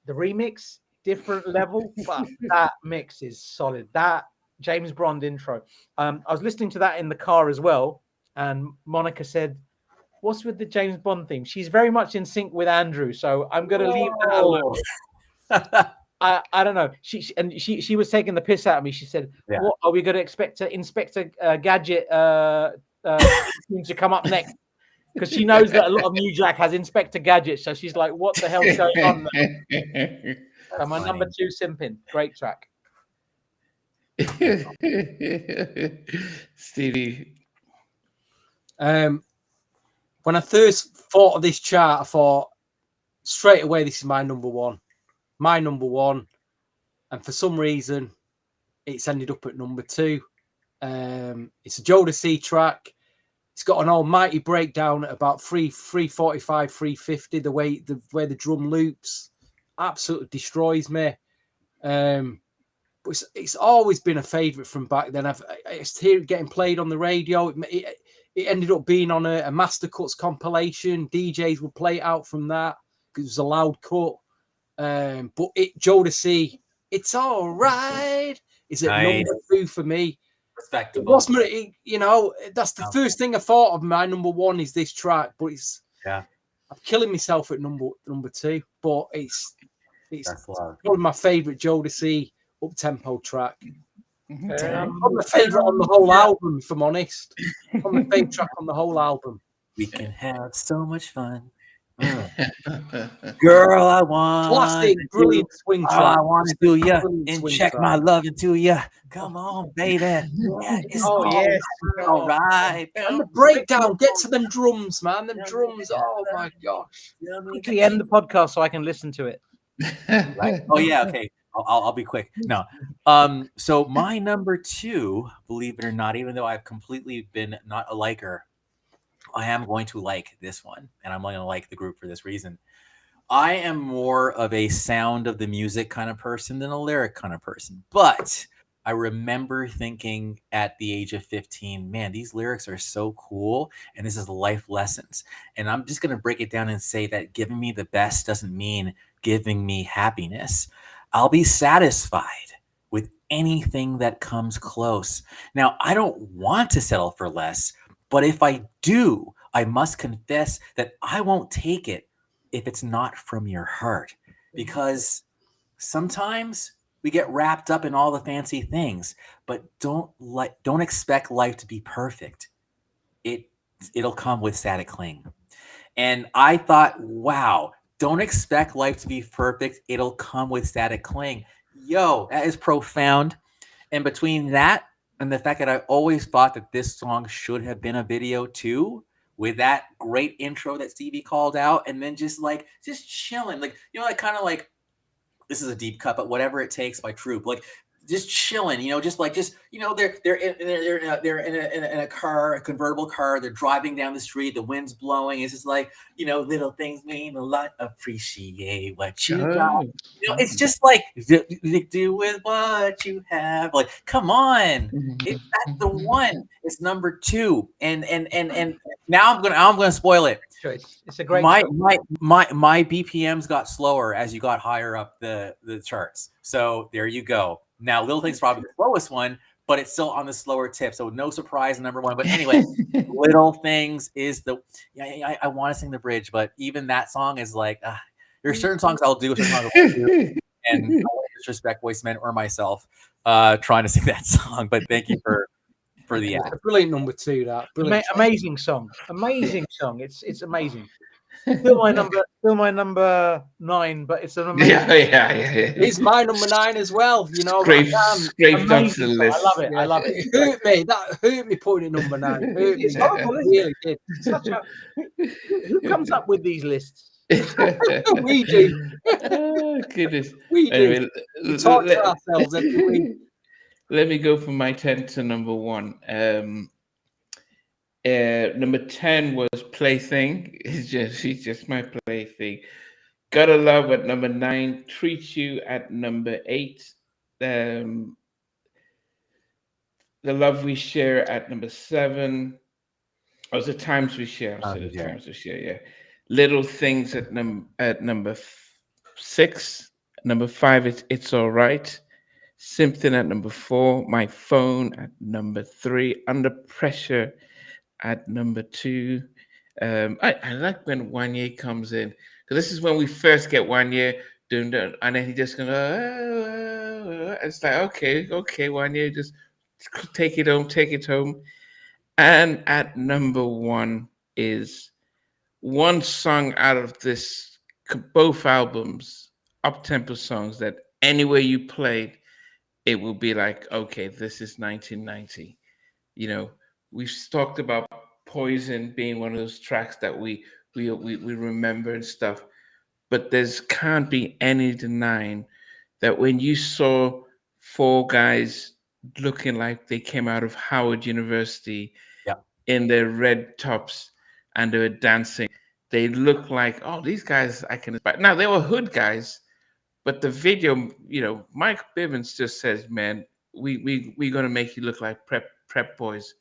The remix, different level, but that mix is solid. That James Bond intro. I was listening to that in the car as well, and Monica said, "What's with the James Bond theme?" She's very much in sync with Andrew, so I'm going to leave that alone. I don't know. She was taking the piss out of me. She said, "What are we going to expect to Inspector Gadget to come up next?" Because she knows that a lot of New Jack has Inspector Gadget, so she's like, "What the hell's going on there?" So my number 2, Sympin, great track. Stevie. When I first thought of this chart, I thought straight away, this is my number 1. My number 1. And for some reason, it's ended up at number 2. It's a Jodeci track. It's got an almighty breakdown at about 345, 350. The way the drum loops absolutely destroys me. But it's always been a favourite from back then. It's here getting played on the radio. It ended up being on a Master Cuts compilation. DJs would play it out from that because it was a loud cut. But Jodeci, it's all right. Is it number 2 for me? Respectable. That's the first thing I thought of. My number 1 is this track, but I'm killing myself at number 2. But it's probably my favourite Jodeci Uptempo track. Probably my favourite on the whole album, if I'm honest. Probably my favourite track on the whole album. We can have so much fun. Girl, I want classic, brilliant swing track. I want to do ya and check my love into ya. Come on, baby. It's all right. And the breakdown, get to them drums, man. Them drums. Oh my gosh. Quickly end the podcast so I can listen to it. Right? Oh yeah, okay. I'll be quick. No. So my number 2, believe it or not, even though I've completely been not a liker, I am going to like this one, and I'm going to like the group for this reason. I am more of a sound of the music kind of person than a lyric kind of person. But I remember thinking at the age of 15, man, these lyrics are so cool, and this is life lessons. And I'm just going to break it down and say that giving me the best doesn't mean giving me happiness. I'll be satisfied with anything that comes close. Now, I don't want to settle for less, but if I do, I must confess that I won't take it if it's not from your heart, because sometimes we get wrapped up in all the fancy things, but don't expect life to be perfect. It'll come with static cling. And I thought, wow, don't expect life to be perfect. It'll come with static cling. Yo, that is profound. And between that and the fact that I always thought that this song should have been a video too, with that great intro that Stevie called out, and then just chilling, like, kind of like, this is a deep cut, but Whatever It Takes by Troop, like just chilling, they're in a car, a convertible car, they're driving down the street, the wind's blowing, it's just like, little things mean a lot, appreciate what you got. It's just like, do with what you have, like, come on. That's the one. It's number 2, and now I'm gonna spoil it. choice. It's a great my choice. my BPMs got slower as you got higher up the charts. So there you go. Now, Little Things is probably the slowest one, but it's still on the slower tip. So no surprise, number one. But anyway, Little Things is the I want to sing the bridge, but even that song is like there's certain songs I'll do, certain songs I won't do, and I won't disrespect Boyz II Men or myself trying to sing that song. But thank you for the It's a brilliant number 2. That brilliant. Amazing song. Amazing song. It's amazing. Still my number 9, but it's an amazing. Yeah. It's my number 9 as well. You know, Scraped onto the list. I love it. Yeah. I love it. It hurt me. That hurt me putting it number 9. Hurt me. It's horrible, It isn't it? really did. Such a, who comes up with these lists? We do. Oh, goodness. We do. Anyway, We talk to ourselves every week. let me go from my 10 to number 1. Number 10 was Plaything. She's just my plaything. Gotta Love at number 9. Treat You at number 8. The Love We Share at number 7. Oh, the Times We Share. Times We Share, yeah. Little Things at number 6. Number 5 It's All Right. Sympin at number 4. My Phone at number 3. Under Pressure at number 2. I like when Wanye comes in, because this is when we first get Wanye doing that, and then he just goes, it's like, okay, Wanye, just take it home. And at number 1 is one song out of both albums, Uptempo songs, that anywhere you played, it will be like, okay, this is 1990. You know, we've talked about Poison being one of those tracks that we remember and stuff, but there's can't be any denying that when you saw 4 guys looking like they came out of Howard University in their red tops and they were dancing, they looked like, oh, these guys I can inspire. Now they were hood guys, but the video, you know, Mike Bivens just says, man, we're gonna make you look like prep boys.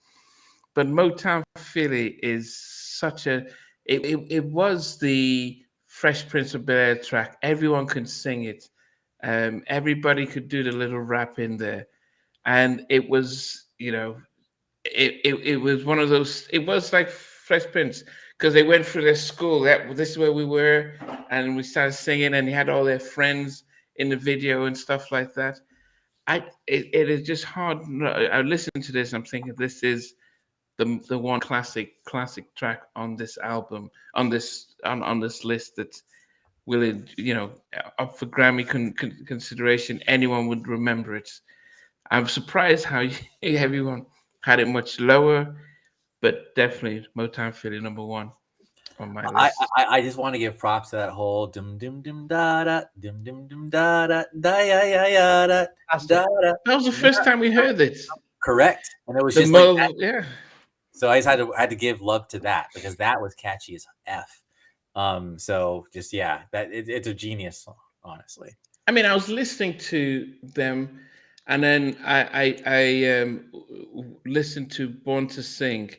But Motownphilly is such a it was the Fresh Prince of Bel-Air track. Everyone could sing it. Everybody could do the little rap in there. And it was, you know, it was one of those, it was like Fresh Prince, because they went through their school. This is where we were, and we started singing, and they had all their friends in the video and stuff like that. It is just hard. I listen to this, I'm thinking this is the one classic track on this album, on this list that will, you know, up for Grammy consideration. Anyone would remember it. I'm surprised how everyone had it much lower, but definitely Motownphilly number 1 on my list. I just want to give props to that whole dum dum dum da da dum dum dum da da da ya ya ya da da da. That was the first time we heard it. Correct, and it was just like that. Yeah. So I just had to give love to that, because that was catchy as F. So just that it's a genius song, honestly. I mean, I was listening to them, and then I listened to Born to Sing,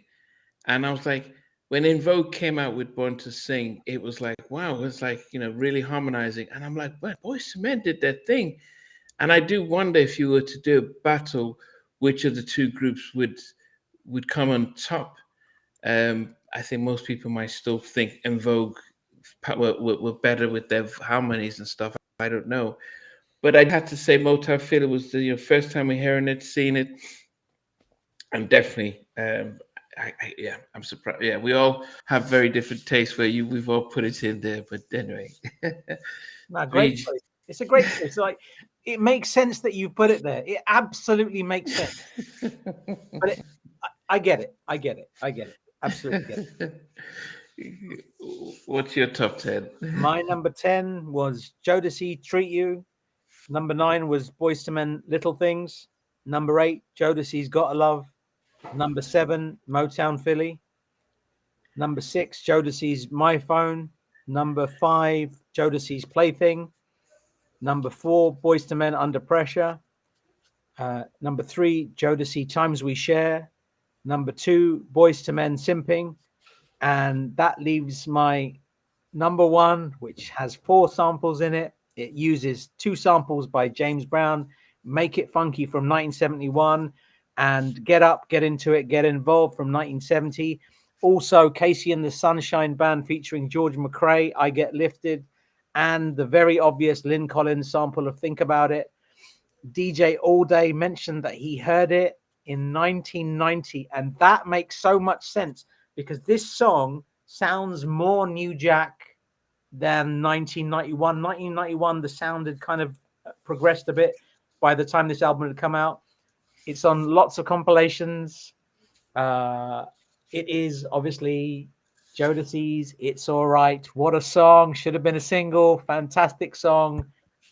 and I was like, when In Vogue came out with Born to Sing, it was like, wow, it was like, you know, really harmonizing. And I'm like, well, Boyz II Men did their thing. And I do wonder, if you were to do a battle, which of the two groups would come on top. I think most people might still think In Vogue were better with their harmonies and stuff. I don't know. But I'd have to say Motownphilly was the first time we're hearing it, seeing it. And definitely, I'm surprised. Yeah, we all have very different tastes where we've all put it in there. But anyway. No, great choice. It's a great choice. It's like, it makes sense that you put it there. It absolutely makes sense. But I get it. Absolutely get it. What's your top 10? My number 10 was Jodeci, Treat You. Number 9 was Boyz II Men, Little Things. Number 8, Jodeci's Gotta Love. Number 7, Motownphilly. Number 6, Jodeci's My Phone. Number 5, Jodeci's Plaything. Number 4, Boyz II Men, Under Pressure. Number 3, Jodeci, Times We Share. Number 2, Boyz II Men, Sympin. And that leaves my number one, which has 4 samples in it. It uses 2 samples by James Brown, Make It Funky from 1971, and Get Up, Get Into It, Get Involved from 1970. Also, Casey and the Sunshine Band featuring George McRae, I Get Lifted, and the very obvious Lynn Collins sample of Think About It. DJ All Day mentioned that he heard it in 1990, and that makes so much sense because this song sounds more New Jack than 1991. 1991, the sound had kind of progressed a bit by the time this album had come out. It's on lots of compilations. It is obviously Jodeci's It's All Right. What a song. Should have been a single. Fantastic song.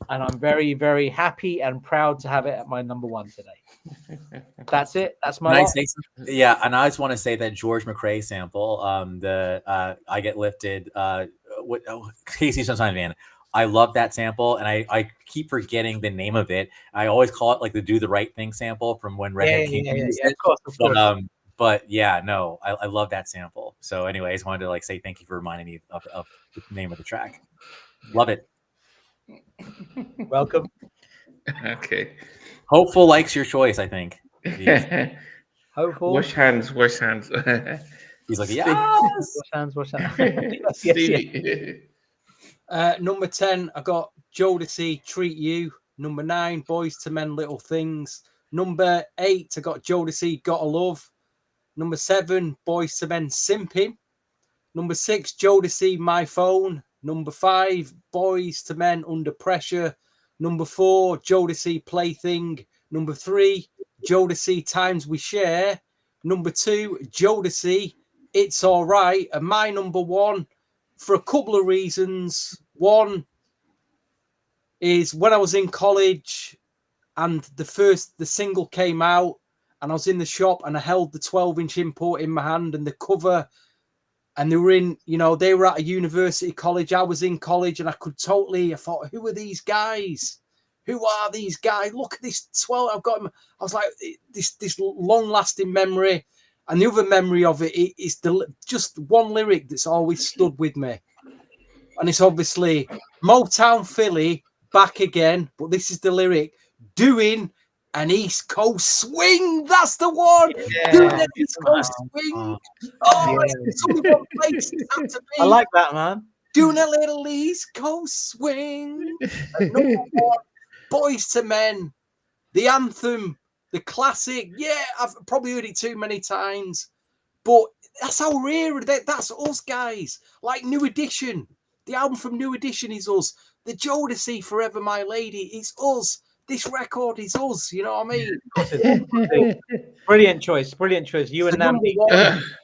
And I'm very, very happy and proud to have it at my number one today. That's it. That's my lot. Yeah, and I just want to say that George McRae sample, the I Get Lifted, Casey Sunshine Band. I love that sample, and I keep forgetting the name of it. I always call it like the Do the Right Thing sample from when Redhead came. Of course. But yeah, no, I love that sample. So anyway, I just wanted to like say thank you for reminding me of the name of the track. Love it. Welcome. Okay. Hopeful likes your choice, I think. Hopeful. Wash hands. He's like, yes. Wash hands. Yes. Number 10, I got Jodeci, Treat You. Number 9, Boyz II Men, Little Things. Number 8, I got Jodeci, Gotta Love. Number 7, Boyz II Men, Sympin. Number 6, Jodeci, My Phone. Number 5, Boyz II Men, Under Pressure. Number 4, Jodeci, Plaything. Number 3, Jodeci, Times We Share. Number 2, Jodeci, It's All Right. And my number 1, for a couple of reasons. One is when I was in college and the single came out and I was in the shop and I held the 12-inch import in my hand and the cover, and they were at a university college. I was in college and I thought, who are these guys? Who are these guys? Look at this 12. I've got them. I was like, this long-lasting memory. And the other memory of it is just one lyric that's always stood with me. And it's obviously Motownphilly, back again. But this is the lyric, doing an East Coast swing. That's the one. Yeah. Doing an East Coast swing. It's only one place it had to be. I like that, man. Doing a little East Coast swing. And number 1, Boyz II Men, the anthem. The classic, yeah, I've probably heard it too many times, but that's how rare that's us, guys. Like New Edition, the album from New Edition is us. The Jodeci, Forever My Lady, is us. This record is us. You know what I mean? Brilliant choice. You and Nambi.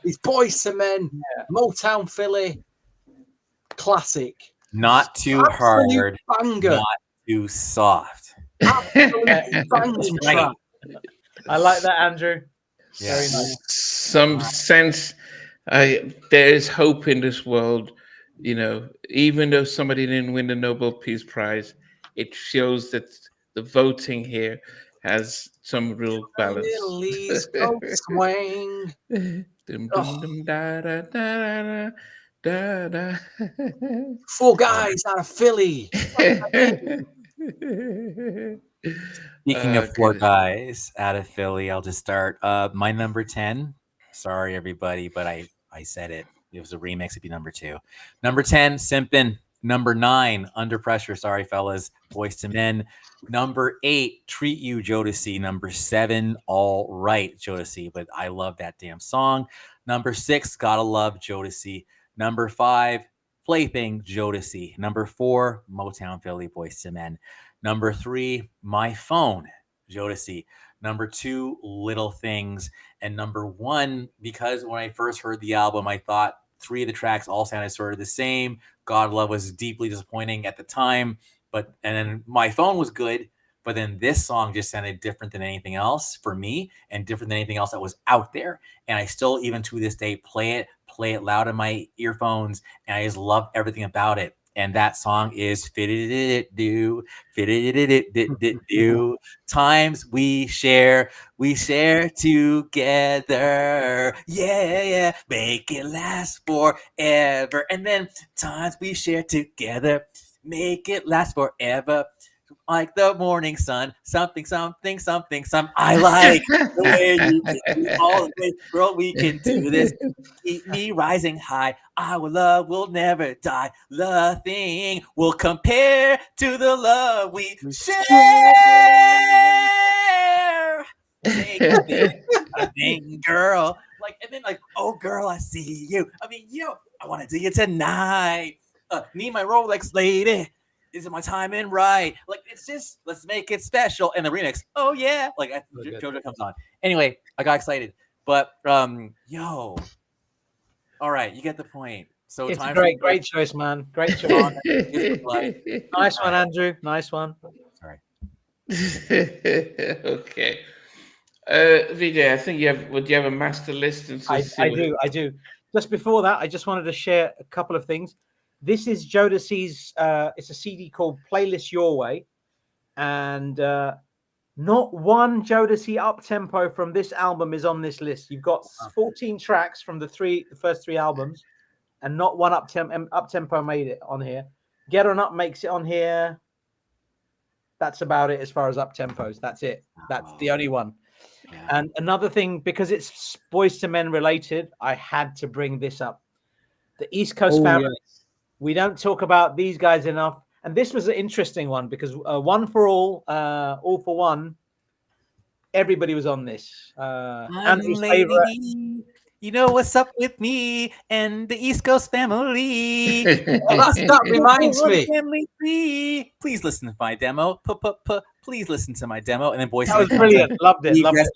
It's Boyz II Men, Motownphilly, classic. Not too Absolute hard, banger. not too soft. Absolutely banging track. I like that, Andrew. Yeah. Very nice. Some sense. There is hope in this world. You know, even though somebody didn't win the Nobel Peace Prize, it shows that the voting here has some real balance. Little East Coast swing. Dum, dum, dum, da, da, da, da, da. 4 guys out of Philly. Speaking of 4 guys out of Philly, I'll just start. My number 10. Sorry, everybody, but I said it. It was a remix. It'd be number 2. Number 10, Sympin. Number 9, Under Pressure. Sorry, fellas. Boyz II Men. Number 8, Treat You, Jodeci. Number 7, All Right, Jodeci. But I love that damn song. Number 6, Gotta Love, Jodeci. Number 5, Plaything, Jodeci. Number 4, Motownphilly, Boyz II Men. Number 3, My Phone, Jodeci. Number 2, Little Things. And number 1, because when I first heard the album, I thought 3 of the tracks all sounded sort of the same. God Love was deeply disappointing at the time, and then My Phone was good, but then this song just sounded different than anything else for me and different than anything else that was out there. And I still, even to this day, play it loud in my earphones, and I just love everything about it. And that song is Fit-it-it-do, Fit-it-it-do. Times we share together. Yeah, make it last forever. And then times we share together, make it last forever. Like the morning sun, something. I like the way you can do all the way, girl. We can do this. Keep me rising high. Our love will never die. Nothing will compare to the love we share. Take a thing, girl. Like, and then like, oh girl, I see you. I mean, I want to do you tonight. Need my Rolex lady. Is it my timing right? Like, it's just, let's make it special. And the remix, oh yeah, like JoJo comes on. Anyway, I got excited, but all right, you get the point. So it's a great choice, man. Great choice. Nice one, Andrew. Nice one. Sorry. Okay. Vijay, I think would you have a master list? I do. Just before that, I just wanted to share a couple of things. This is Jodeci's, it's a CD called Playlist Your Way. And not one Jodeci Uptempo from this album is on this list. You've got 14 tracks from the first three albums, and not one Uptempo made it on here. Get On Up makes it on here. That's about it as far as Uptempos. That's it. That's the only one. Yeah. And another thing, because it's Boyz II Men related, I had to bring this up. The East Coast family. Yes. We don't talk about these guys enough. And this was an interesting one because One for All for One, everybody was on this. Andrew's favorite. You know what's up with me and the East Coast family. That reminds me. Please listen to my demo. Please listen to my demo. And then Boyz II Men. That was brilliant. Loved it. Egress.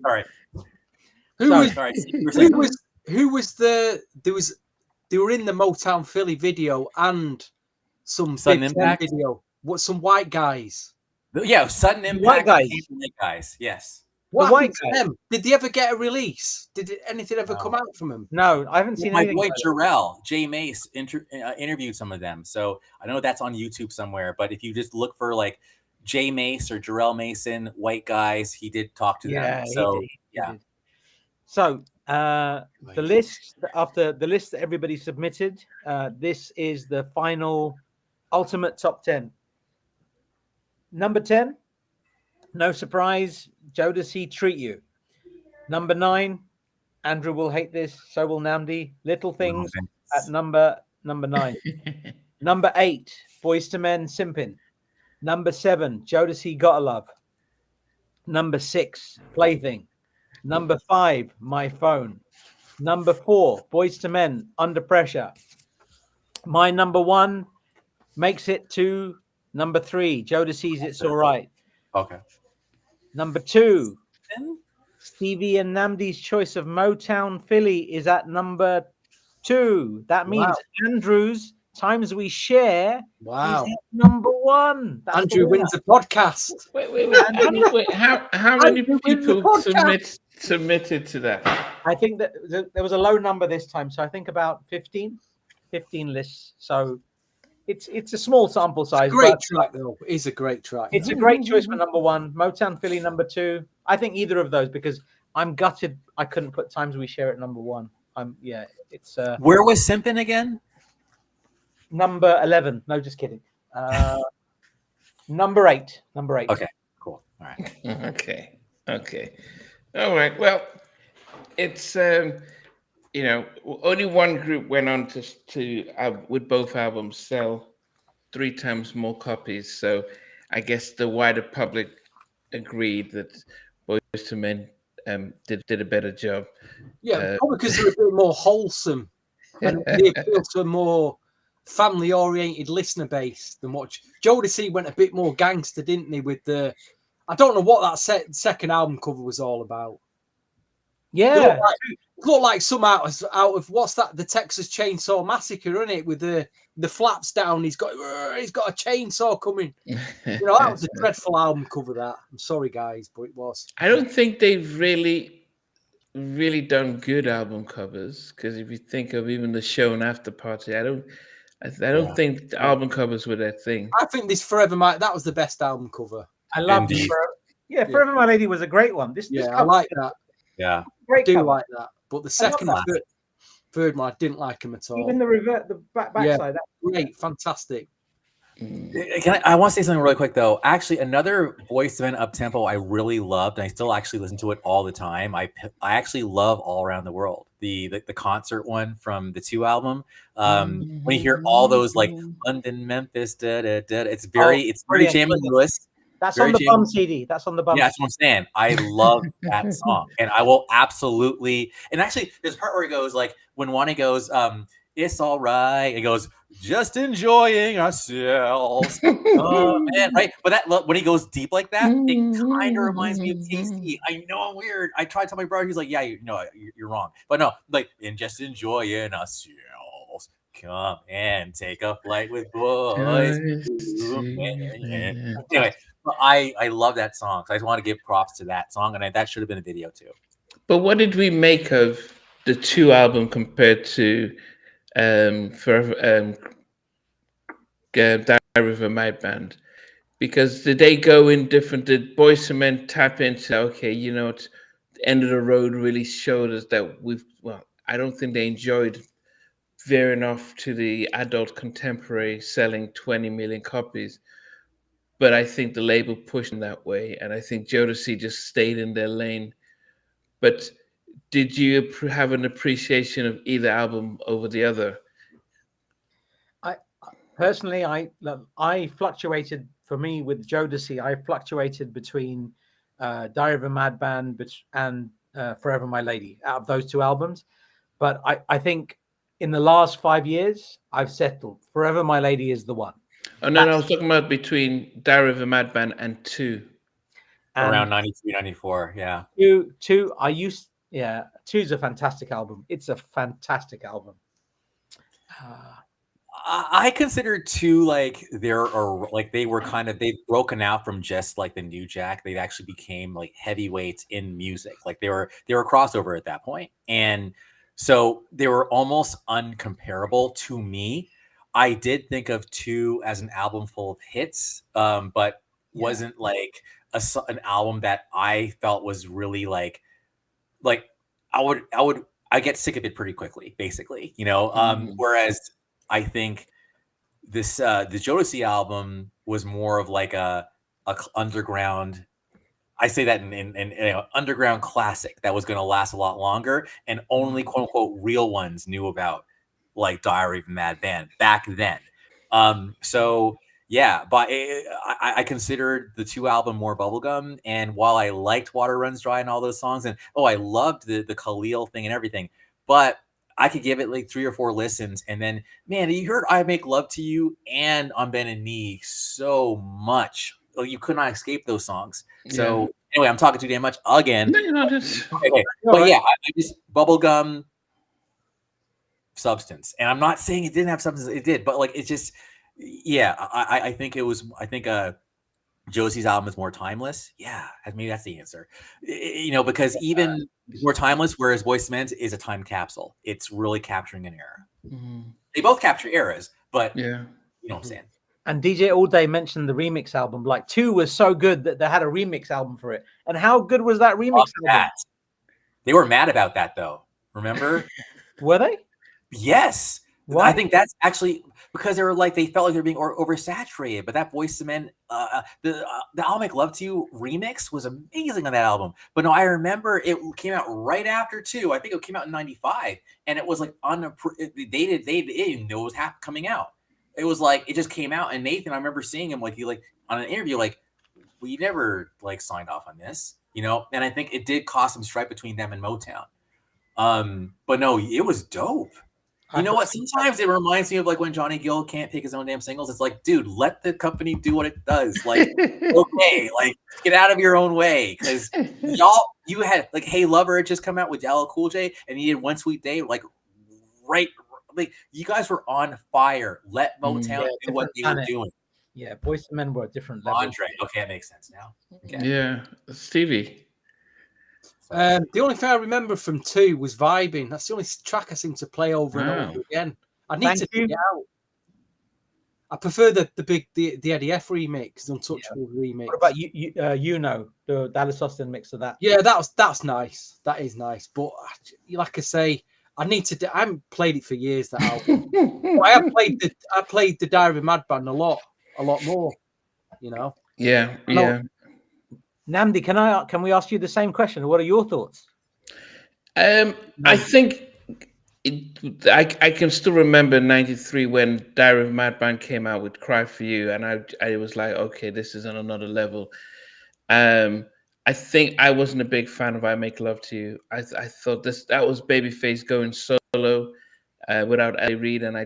Sorry. They were in the Motownphilly video and some Sudden Impact video. Some white guys. Yeah, Sudden Impact. White guys. Yes. What happened to them? Did they ever get a release? Did anything ever come out from them? No, I haven't seen anything. My boy Jarrell, Jay Mace, interviewed some of them. So I know that's on YouTube somewhere. But if you just look for like Jay Mace or Jarrell Mason, white guys, he did talk to them. So he did. So the list after the list that everybody submitted, this is the final ultimate top 10. Number 10, no surprise, Jodeci, Treat You. Number 9, Andrew will hate this, so will Namdi, Little Things at number 9. Number 8, Boyz II Men, Sympin. Number 7, Jodeci, Gotta Love. Number 6, Plaything. Number 5, My Phone. Number 4, Boyz II Men, Under Pressure. My number 1 makes it to number 3, Jodeci's It's Alright. Okay. Number 2, Stevie and Namdi's choice of Motownphilly is at number 2. That means Andrew's Times We Share is at number 1. That's Andrew wins the podcast. Wait. How many people submitted to that? I think that there was a low number this time, so I think about 15 lists. So it's a small sample size. Great track though. It is a great track. It's a great choice for number 1. Motownphilly number 2. I think either of those, because I'm gutted I couldn't put Times We Share at number 1. It's where was Sympin again? Number 11. No, just kidding. Number 8. Okay, cool. All right. Okay. All right. Well, it's only one group went on to with both albums sell 3 times more copies. So I guess the wider public agreed that Boyz II Men did a better job. Yeah, probably because they're a bit more wholesome and they appeal to a more family-oriented listener base than what Jodeci went a bit more gangster, didn't they? With I don't know what that second album cover was all about. Yeah, looked like some out of what's that? The Texas Chainsaw Massacre, isn't it? With the flaps down, he's got a chainsaw coming. That was a dreadful album cover. That I'm sorry, guys, but it was. I don't think they've really done good album covers, because if you think of even the Show and After Party, I I don't think the album covers were their thing. I think this Forever My that was the best album cover. I love Indeed. Forever My Lady was a great one. This I cover- like that. Yeah. Great I do cover. like that. But the second and third one, I didn't like them at all. Even the backside. That's Great, fantastic. I want to say something really quick though. Actually, another Boyz II Men Uptempo I really loved, and I still actually listen to it all the time. I actually love All Around the World, the concert one from the 2 album. When you hear all those like London, Memphis, it's very Jamie Lewis. That's Very on the Jamie- bum CD. That's on the bum. Yeah, that's what I'm saying. I love that song, and I will absolutely. And actually, there's a part where he goes like when Wani goes, "It's all right." It goes, "Just enjoying ourselves." Oh man, right? But that when he goes deep like that, it kind of reminds me of KC. I know I'm weird. I tried to tell my brother, he's like, "Yeah, you're wrong." But no, like, and just enjoying ourselves. Come and take a flight with boys. Anyway. But I love that song. So I just want to give props to that song, and that should have been a video too. But what did we make of the 2 album compared to Diary of a Mad Band? Because did they go in different? Did Boyz II Men tap into okay, it's the end of the road really showed us that I don't think they enjoyed veering off to the adult contemporary selling 20 million copies. But I think the label pushed them that way, and I think Jodeci just stayed in their lane. But did you have an appreciation of either album over the other? Personally, I fluctuated. For me, with Jodeci, I fluctuated between Diary of a Mad Band and Forever My Lady out of those 2 albums. But I think in the last 5 years, I've settled. Forever My Lady is the one. Oh, no, I was talking about between Diary of a Mad Band and 2. Around 93, 94, yeah. 2, 2's a fantastic album. It's a fantastic album. I consider 2 like they've broken out from just like the New Jack. They actually became like heavyweights in music. Like they were a crossover at that point, and so they were almost uncomparable to me. I did think of 2 as an album full of hits, but wasn't like an album that I felt was really like I get sick of it pretty quickly, basically, whereas I think this the Jodeci album was more of like a underground. I say that in underground classic that was going to last a lot longer, and only quote unquote real ones knew about, like Diary of a Mad Band back then. So yeah, but I considered the 2 album more bubblegum, and while I liked Water Runs Dry and all those songs, and I loved the Khalil thing and everything, but I could give it like 3 or 4 listens, and then man, you heard I Make Love to You and On Bended Knee so much. Like, you could not escape those songs. So anyway, I'm talking too damn much again. No, you're not. Just... Okay. But yeah, I just bubblegum substance, and I'm not saying it didn't have substance. It did, but like it's just, yeah. I think Jodeci's album is more timeless. Yeah, maybe that's the answer. Because even more timeless, whereas Boyz II Men is a time capsule. It's really capturing an era. Mm-hmm. They both capture eras, but yeah, you know what I'm saying. And DJ All Day mentioned the remix album. Like 2 was so good that they had a remix album for it. And how good was that remix album? They were mad about that though. Remember? Were they? Yes. Why? I think that's actually because they felt like they're being oversaturated. But that Boyz II Men, the I'll Make Love to You remix was amazing on that album. But no, I remember it came out right after 2. I think it came out in '95, and it was like they didn't know it was coming out. It was like it just came out, and Nathan, I remember seeing him like on an interview, like, we never like signed off on this, And I think it did cause some strife between them and Motown. But no, it was dope. You know what? Sometimes it reminds me of like when Johnny Gill can't pick his own damn singles. It's like, dude, let the company do what it does. Like, okay, like get out of your own way, because you had like Hey Lover had just come out with LL Cool J, and you did One Sweet Day, like right. Like, you guys were on fire. Let Motown do what they were doing. Yeah, Boyz II Men were a different level. Andre, okay, that makes sense now. Okay. Yeah, Stevie. The only thing I remember from 2 was Vibing. That's the only track I seem to play over and over again. I need to figure it out. I prefer the Eddie F remix, the Untouchable remix. What about the Dallas Austin mix of that? Yeah, that's nice. That is nice. But like I say, I haven't played it for years. That album. I played the Diary of a Madman a lot more. You know. Yeah. Namdi, can we ask you the same question? What are your thoughts? I think I can still remember '93 when Diary of a Madman came out with "Cry for You," and I was like, okay, this is on another level. I think I wasn't a big fan of "I Make Love to You." I thought that was Babyface going solo without Eddie Reed, and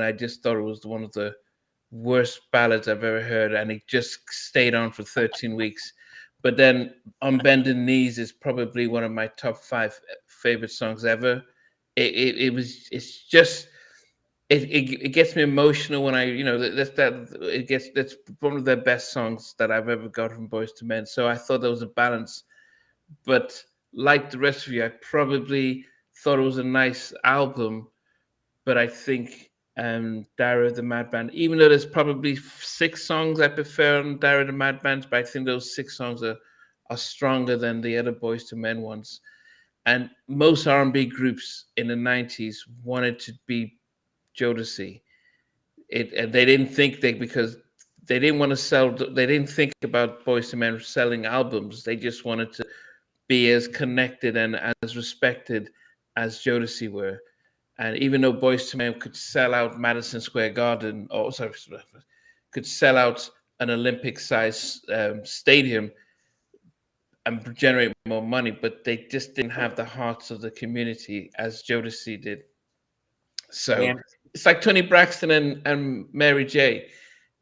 I just thought it was one of the worst ballads I've ever heard, and it just stayed on for 13 weeks. But then "On Bended Knees" is probably one of my top 5 favorite songs ever. It gets me emotional when that's one of the best songs that I've ever got from Boyz II Men. So I thought there was a balance, but like the rest of you, I probably thought it was a nice album, but I think Diary of the Madman, even though there's probably 6 songs I prefer on Diary of the Madman, but I think those 6 songs are stronger than the other Boyz II Men ones. And most R&B groups in the 90s wanted to be Jodeci. And they didn't think because they didn't want to sell. They didn't think about Boyz II Men selling albums. They just wanted to be as connected and as respected as Jodeci were. And even though Boyz II Men could sell out Madison Square Garden, could sell out an Olympic-sized stadium and generate more money, but they just didn't have the hearts of the community as Jodeci did. So it's like Toni Braxton and Mary J.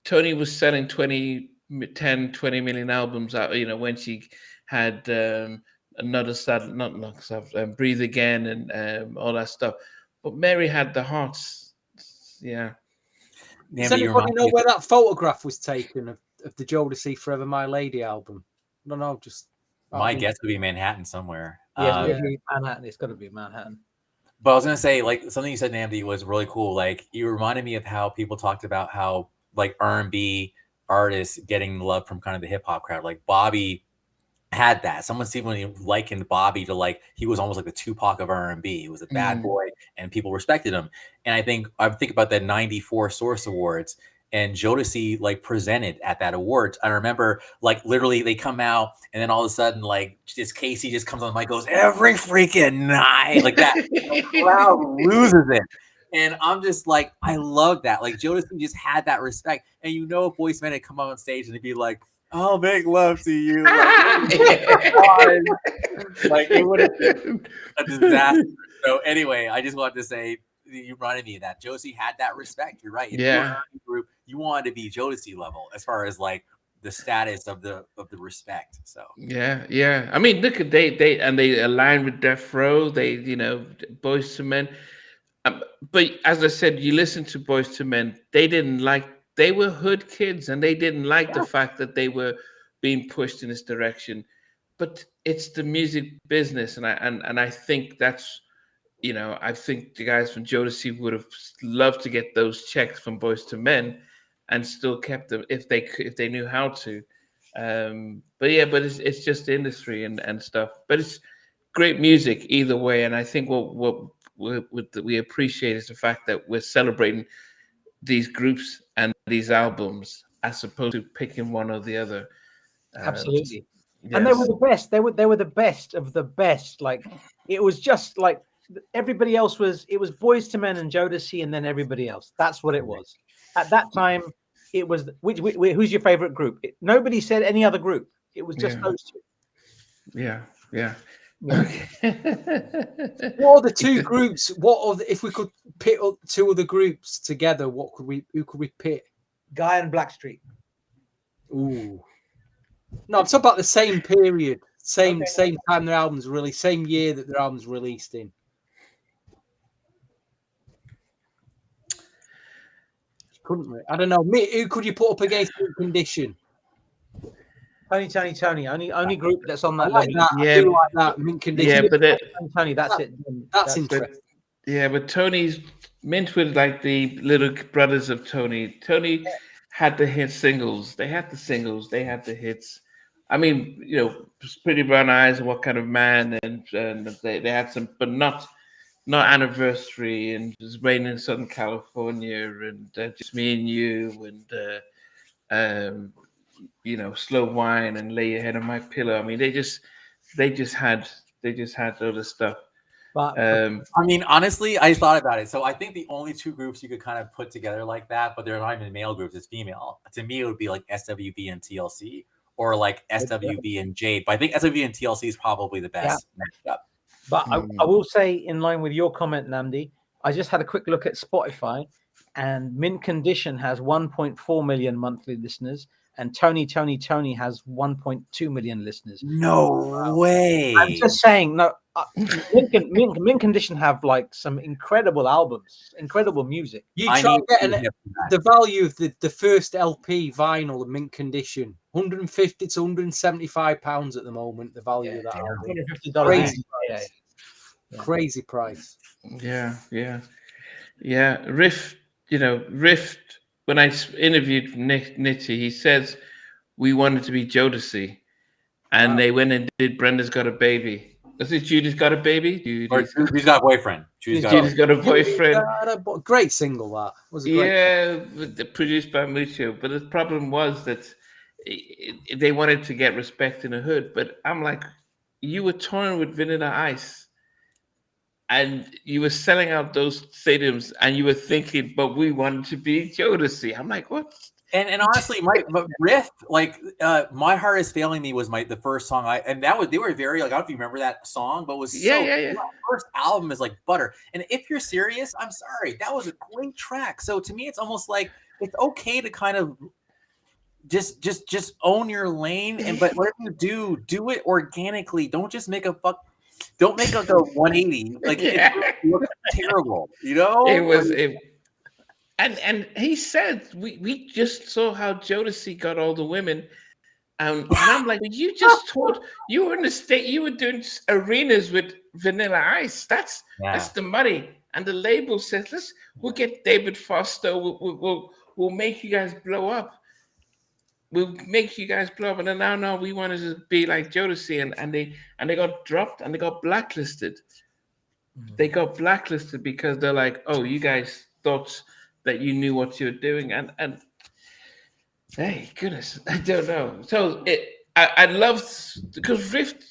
Toni was selling 20 million albums out, when she had another sad, not Breathe Again and all that stuff. But Mary had the hearts. Yeah. Does anybody know where that photograph was taken of the Jodeci Forever My Lady album? No, just my guess would be Manhattan somewhere. Yeah, it's be Manhattan. It's got to be Manhattan. But I was gonna say, like, something you said, Namdi, was really cool. Like, you reminded me of how people talked about how, like, R&B artists getting love from kind of the hip hop crowd. Like, Bobby had that. Someone even likened Bobby to, like, he was almost like the Tupac of R&B. He was a bad boy, and people respected him. And I think about that '94 Source Awards, and Jodeci, like, presented at that awards. I remember, like, literally they come out, and then all of a sudden, like, just Casey just comes on the mic, goes, "Every freaking night," like that. The crowd loses it. And I'm just like, I love that. Like, Jodeci just had that respect. And if Boyz II Men had come out on stage and they'd be like, "I'll make love to you," like it would have been a disaster. So anyway, I just wanted to say, you reminded me of that. Jodeci had that respect. You're right. If you were in a group, you wanted to be Jodeci level as far as, like, the status of the respect. So yeah. I mean, look at they align with Death Row. They Boyz II Men. But as I said, you listen to Boyz II Men. They were hood kids, and they didn't like the fact that they were being pushed in this direction. But it's the music business, and I think that's. I think the guys from Jodeci would have loved to get those checks from Boyz II Men, and still kept them if they knew how to. But it's just the industry and stuff. But it's great music either way, and I think what we appreciate is the fact that we're celebrating these groups and these albums as opposed to picking one or the other. Absolutely, yes. And they were the best. They were the best of the best. Like, it was just like. Everybody else it was Boyz II Men and Jodeci, and then everybody else. That's what it was at that time. It was who's your favorite group? Nobody said any other group. It was just those two. Yeah. Okay. What are the two groups? If we could pit up 2 of the groups together? Who could we pit? Guy and Blackstreet. Ooh. No, I'm talking about the same period, same time their albums released, same year that their albums released in. Couldn't we? I don't know. Who could you put up against Mint Condition? Tony. Only group that's on that level. Yeah, I do like that. Mint Condition. Yeah, but Tony, that's it. That's interesting. Yeah, but Tony's Mint were like the little brothers of Tony. Tony had the hit singles. They had the singles. They had the hits. I mean, Pretty Brown Eyes and What Kind of Man, and they had some, but not Anniversary and Just Rain in Southern California and Just Me and You and Slow Wine and Lay Your Head on My Pillow. I mean, they just had all this stuff. But I mean, honestly, I thought about it. So I think the only two groups you could kind of put together like that, but they're not even male groups, it's female. To me, it would be like SWV and TLC, or like SWV and Jade. But I think SWV and TLC is probably the best matchup. But I will say, in line with your comment, Namdi, I just had a quick look at Spotify, and Mint Condition has 1.4 million monthly listeners, and Tony has 1.2 million listeners. No way. I'm just saying, no. Mint Condition have like some incredible albums, incredible music. You try and get the value of the first LP vinyl of Mint Condition, 150 to 175 pounds at the moment. The value of that album, crazy price. Crazy price. Yeah. Rift. When I interviewed Nitty, he says we wanted to be Jodeci, and they went and did Brenda's Got a Baby. Is it Judy's Got a Baby? Judy's Got a boyfriend. Judy's got a boyfriend. Great single that was. Produced by Mucho. But the problem was that they wanted to get respect in the hood. But I'm like, you were touring with Vanilla Ice, and you were selling out those stadiums, and you were thinking, but we wanted to be Jodeci. I'm like, what? And honestly, my riff, like My Heart Is Failing Me was the first song they were very, like, I don't know if you remember that song, but it was my first album is like butter. And if you're serious, I'm sorry, that was a great track. So to me, it's almost like it's okay to kind of just own your lane, but whatever you do it organically. Don't just make don't make like a 180. Like it looks terrible, It was And he said, we just saw how Jodeci got all the women. And I'm like, you just told, you were in the state, you were doing arenas with Vanilla Ice. That's the money. And the label says, we'll get David Foster. We'll make you guys blow up. We'll make you guys blow up. And then now we wanted to be like Jodeci. And they got dropped and they got blacklisted. They got blacklisted because they're like, oh, you guys thought that you knew what you were doing, and hey, goodness, I don't know. So I loved, because Rift,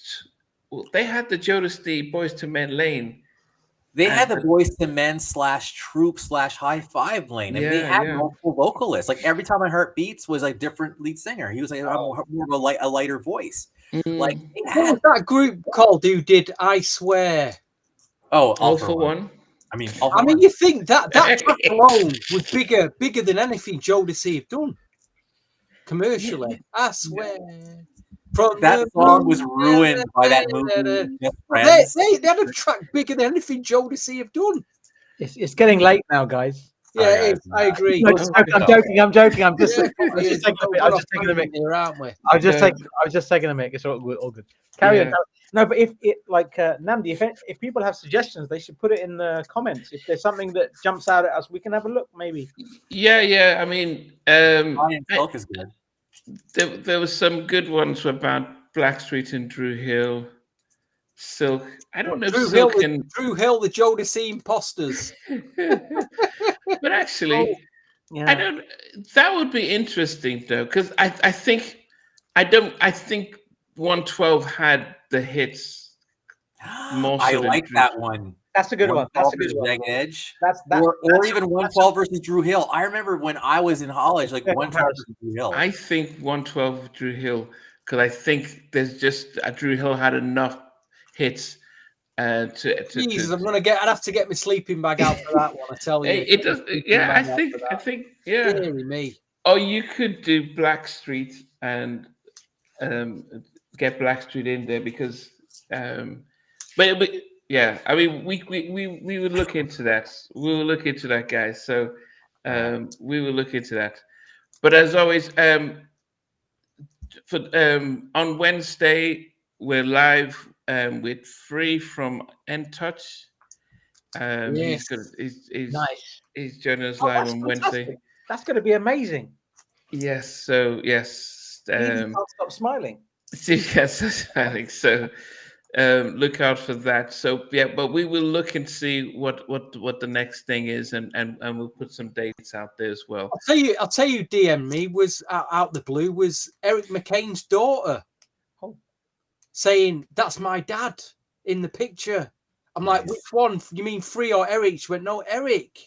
they had the Jodeci Boyz II Men lane. They had the Boyz II Men / Troop / High Five lane, and they had multiple vocalists. Like every time I heard Beats was a different lead singer. He was like more of a lighter voice. Like what was that group called who did I Swear? Oh, All for One. I mean, you think that track alone was bigger than anything Jodeci have done commercially. I swear. That song was ruined by that movie. They had a track bigger than anything Jodeci have done. It's getting late now, guys. Yeah, it is. I agree. I'm joking. I'm just taking a mic. I was just taking a mic. It's all good. Carry on. No, but if Namdi, if people have suggestions, they should put it in the comments. If there's something that jumps out at us, we can have a look, maybe. Yeah. I mean, Silk is good. There was some good ones about Blackstreet and Drew Hill, Silk. I don't know if Silk and Drew Hill, the Jodeci imposters. But actually, I don't. That would be interesting though, because I think 112 had the hits. I like that one. That's a good one. That's a good one. Jagged Edge. Or even 112 versus Drew Hill. I remember when I was in college, like 112 versus Drew Hill. I think 112 with Drew Hill, because I think there's just Drew Hill had enough hits. Jesus, I'd have to get my sleeping bag out for that one. I tell you, it does. Yeah, I think. Yeah, me. Oh, you could do Blackstreet and get Blackstreet in there because, but yeah, I mean, we would look into that. We will look into that, guys. So we will look into that. But as always, on Wednesday we're live with Free from N Touch, He's good. He's Nice. He's joining us Oh, live that's on fantastic. Wednesday. That's going to be amazing. Yes. So yes. Can't stop smiling. Yes. I think so. Look out for that. So yeah, but we will look and see what the next thing is, and we'll put some dates out there as well. I'll tell you, DM me was out the blue was Eric McCain's daughter, saying that's my dad in the picture. I'm like, which one? You mean Free or Eric? She went, no, Eric.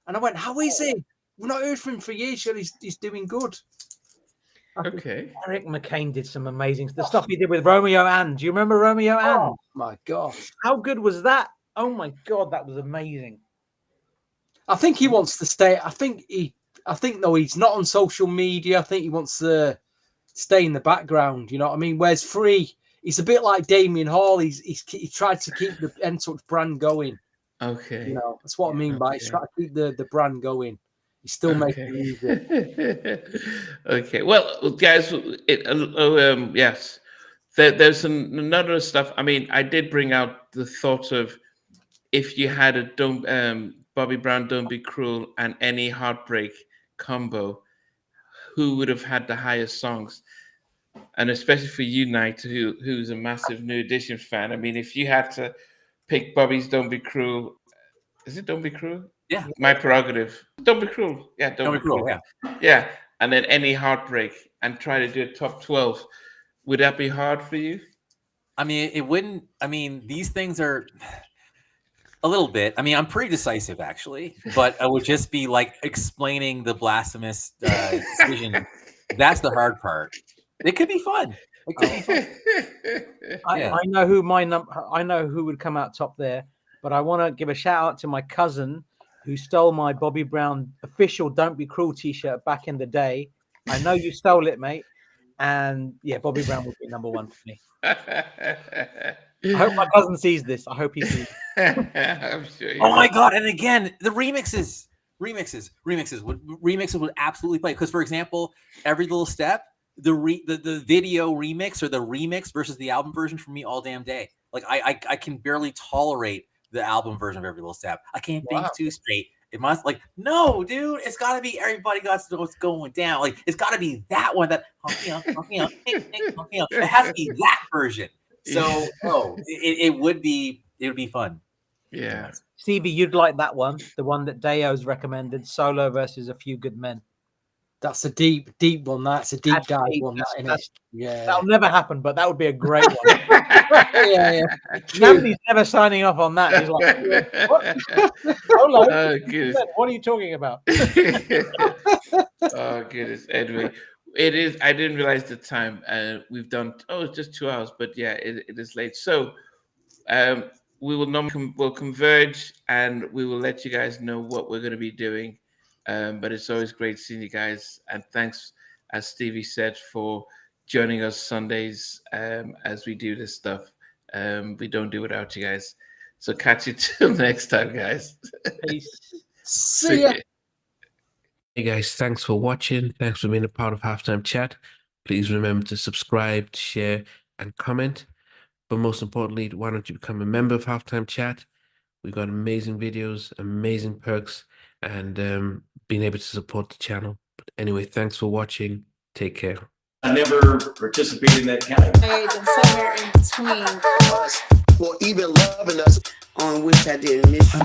And I went, how is he? We've not heard from him for years. He's doing good. Okay. Eric McCain did some amazing stuff he did with Romeo and. Do you remember Romeo and? Oh my gosh. How good was that? Oh my God, that was amazing. I think he wants to stay. I think though he's not on social media. I think he wants to stay in the background. You know what I mean? Whereas Free, he's a bit like Damien Hall. He tried to keep the N-Touch brand going. Okay. You know, that's what I mean by he's trying to keep the brand going. He's still making music. Okay. Well, guys, yes. There's another stuff. I mean, I did bring out the thought of if you had a Bobby Brown, Don't Be Cruel, and Any Heartbreak combo, who would have had the highest songs? And especially for you, Knight, who's a massive New Edition fan. I mean, if you had to pick Bobby's Don't Be Cruel, is it Don't Be Cruel? Yeah. My prerogative. Don't Be Cruel. Yeah, Don't Be Cruel. Yeah. Yeah. And then Any Heartbreak and try to do a top 12. Would that be hard for you? I mean, it wouldn't. I mean, these things are a little bit. I mean, I'm pretty decisive actually, but I would just be like explaining the blasphemous decision. That's the hard part. It could be fun. It could be fun. I know who I know who would come out top there, but I want to give a shout out to my cousin who stole my Bobby Brown official "Don't Be Cruel" T-shirt back in the day. I know you stole it, mate. And yeah, Bobby Brown would be number one for me. I hope my cousin sees this. I hope he sees it. I'm sure. Oh my God! And again, the remixes would absolutely play. Because for example, Every Little Step, the video remix or the remix versus the album version for me all damn day. Like I can barely tolerate the album version of Every Little Step. I can't think too straight. It must no, dude. It's got to be Everybody Got to Know What's Going Down. Like it's got to be that one. That it has to be that version. So it would be fun. Yeah. Stevie, you'd like that one, the one that Dayo's recommended, Solo versus A Few Good Men. That's a deep one. That's a deep dive one. Yeah, that'll never happen, but that would be a great one. yeah. Nobody's never signing off on that. He's like, what? Solo? Oh, goodness. What are you talking about? Oh, goodness, Edwin. It is. I didn't realize the time. We've done. It's just 2 hours, but yeah, it is late. So, we will we'll converge, and we will let you guys know what we're going to be doing. But it's always great seeing you guys, and thanks, as Stevie said, for joining us Sundays as we do this stuff. We don't do it without you guys. So catch you till next time, guys. Peace. See ya. Hey guys, thanks for watching. Thanks for being a part of Halftime Chat. Please remember to subscribe, share, and comment. But most importantly, why don't you become a member of Halftime Chat? We've got amazing videos, amazing perks, and being able to support the channel. But anyway, thanks for watching. Take care. I never participated in that kind of And somewhere in between us for even loving us, on which I did miss you.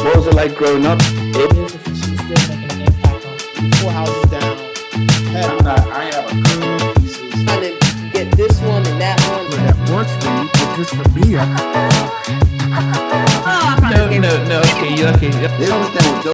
What was it like growing up? she's still making an impact on 4 houses down. I have a couple pieces. Trying to get this one and that one. That works for you, but just for me, No. Okay, They don't understand what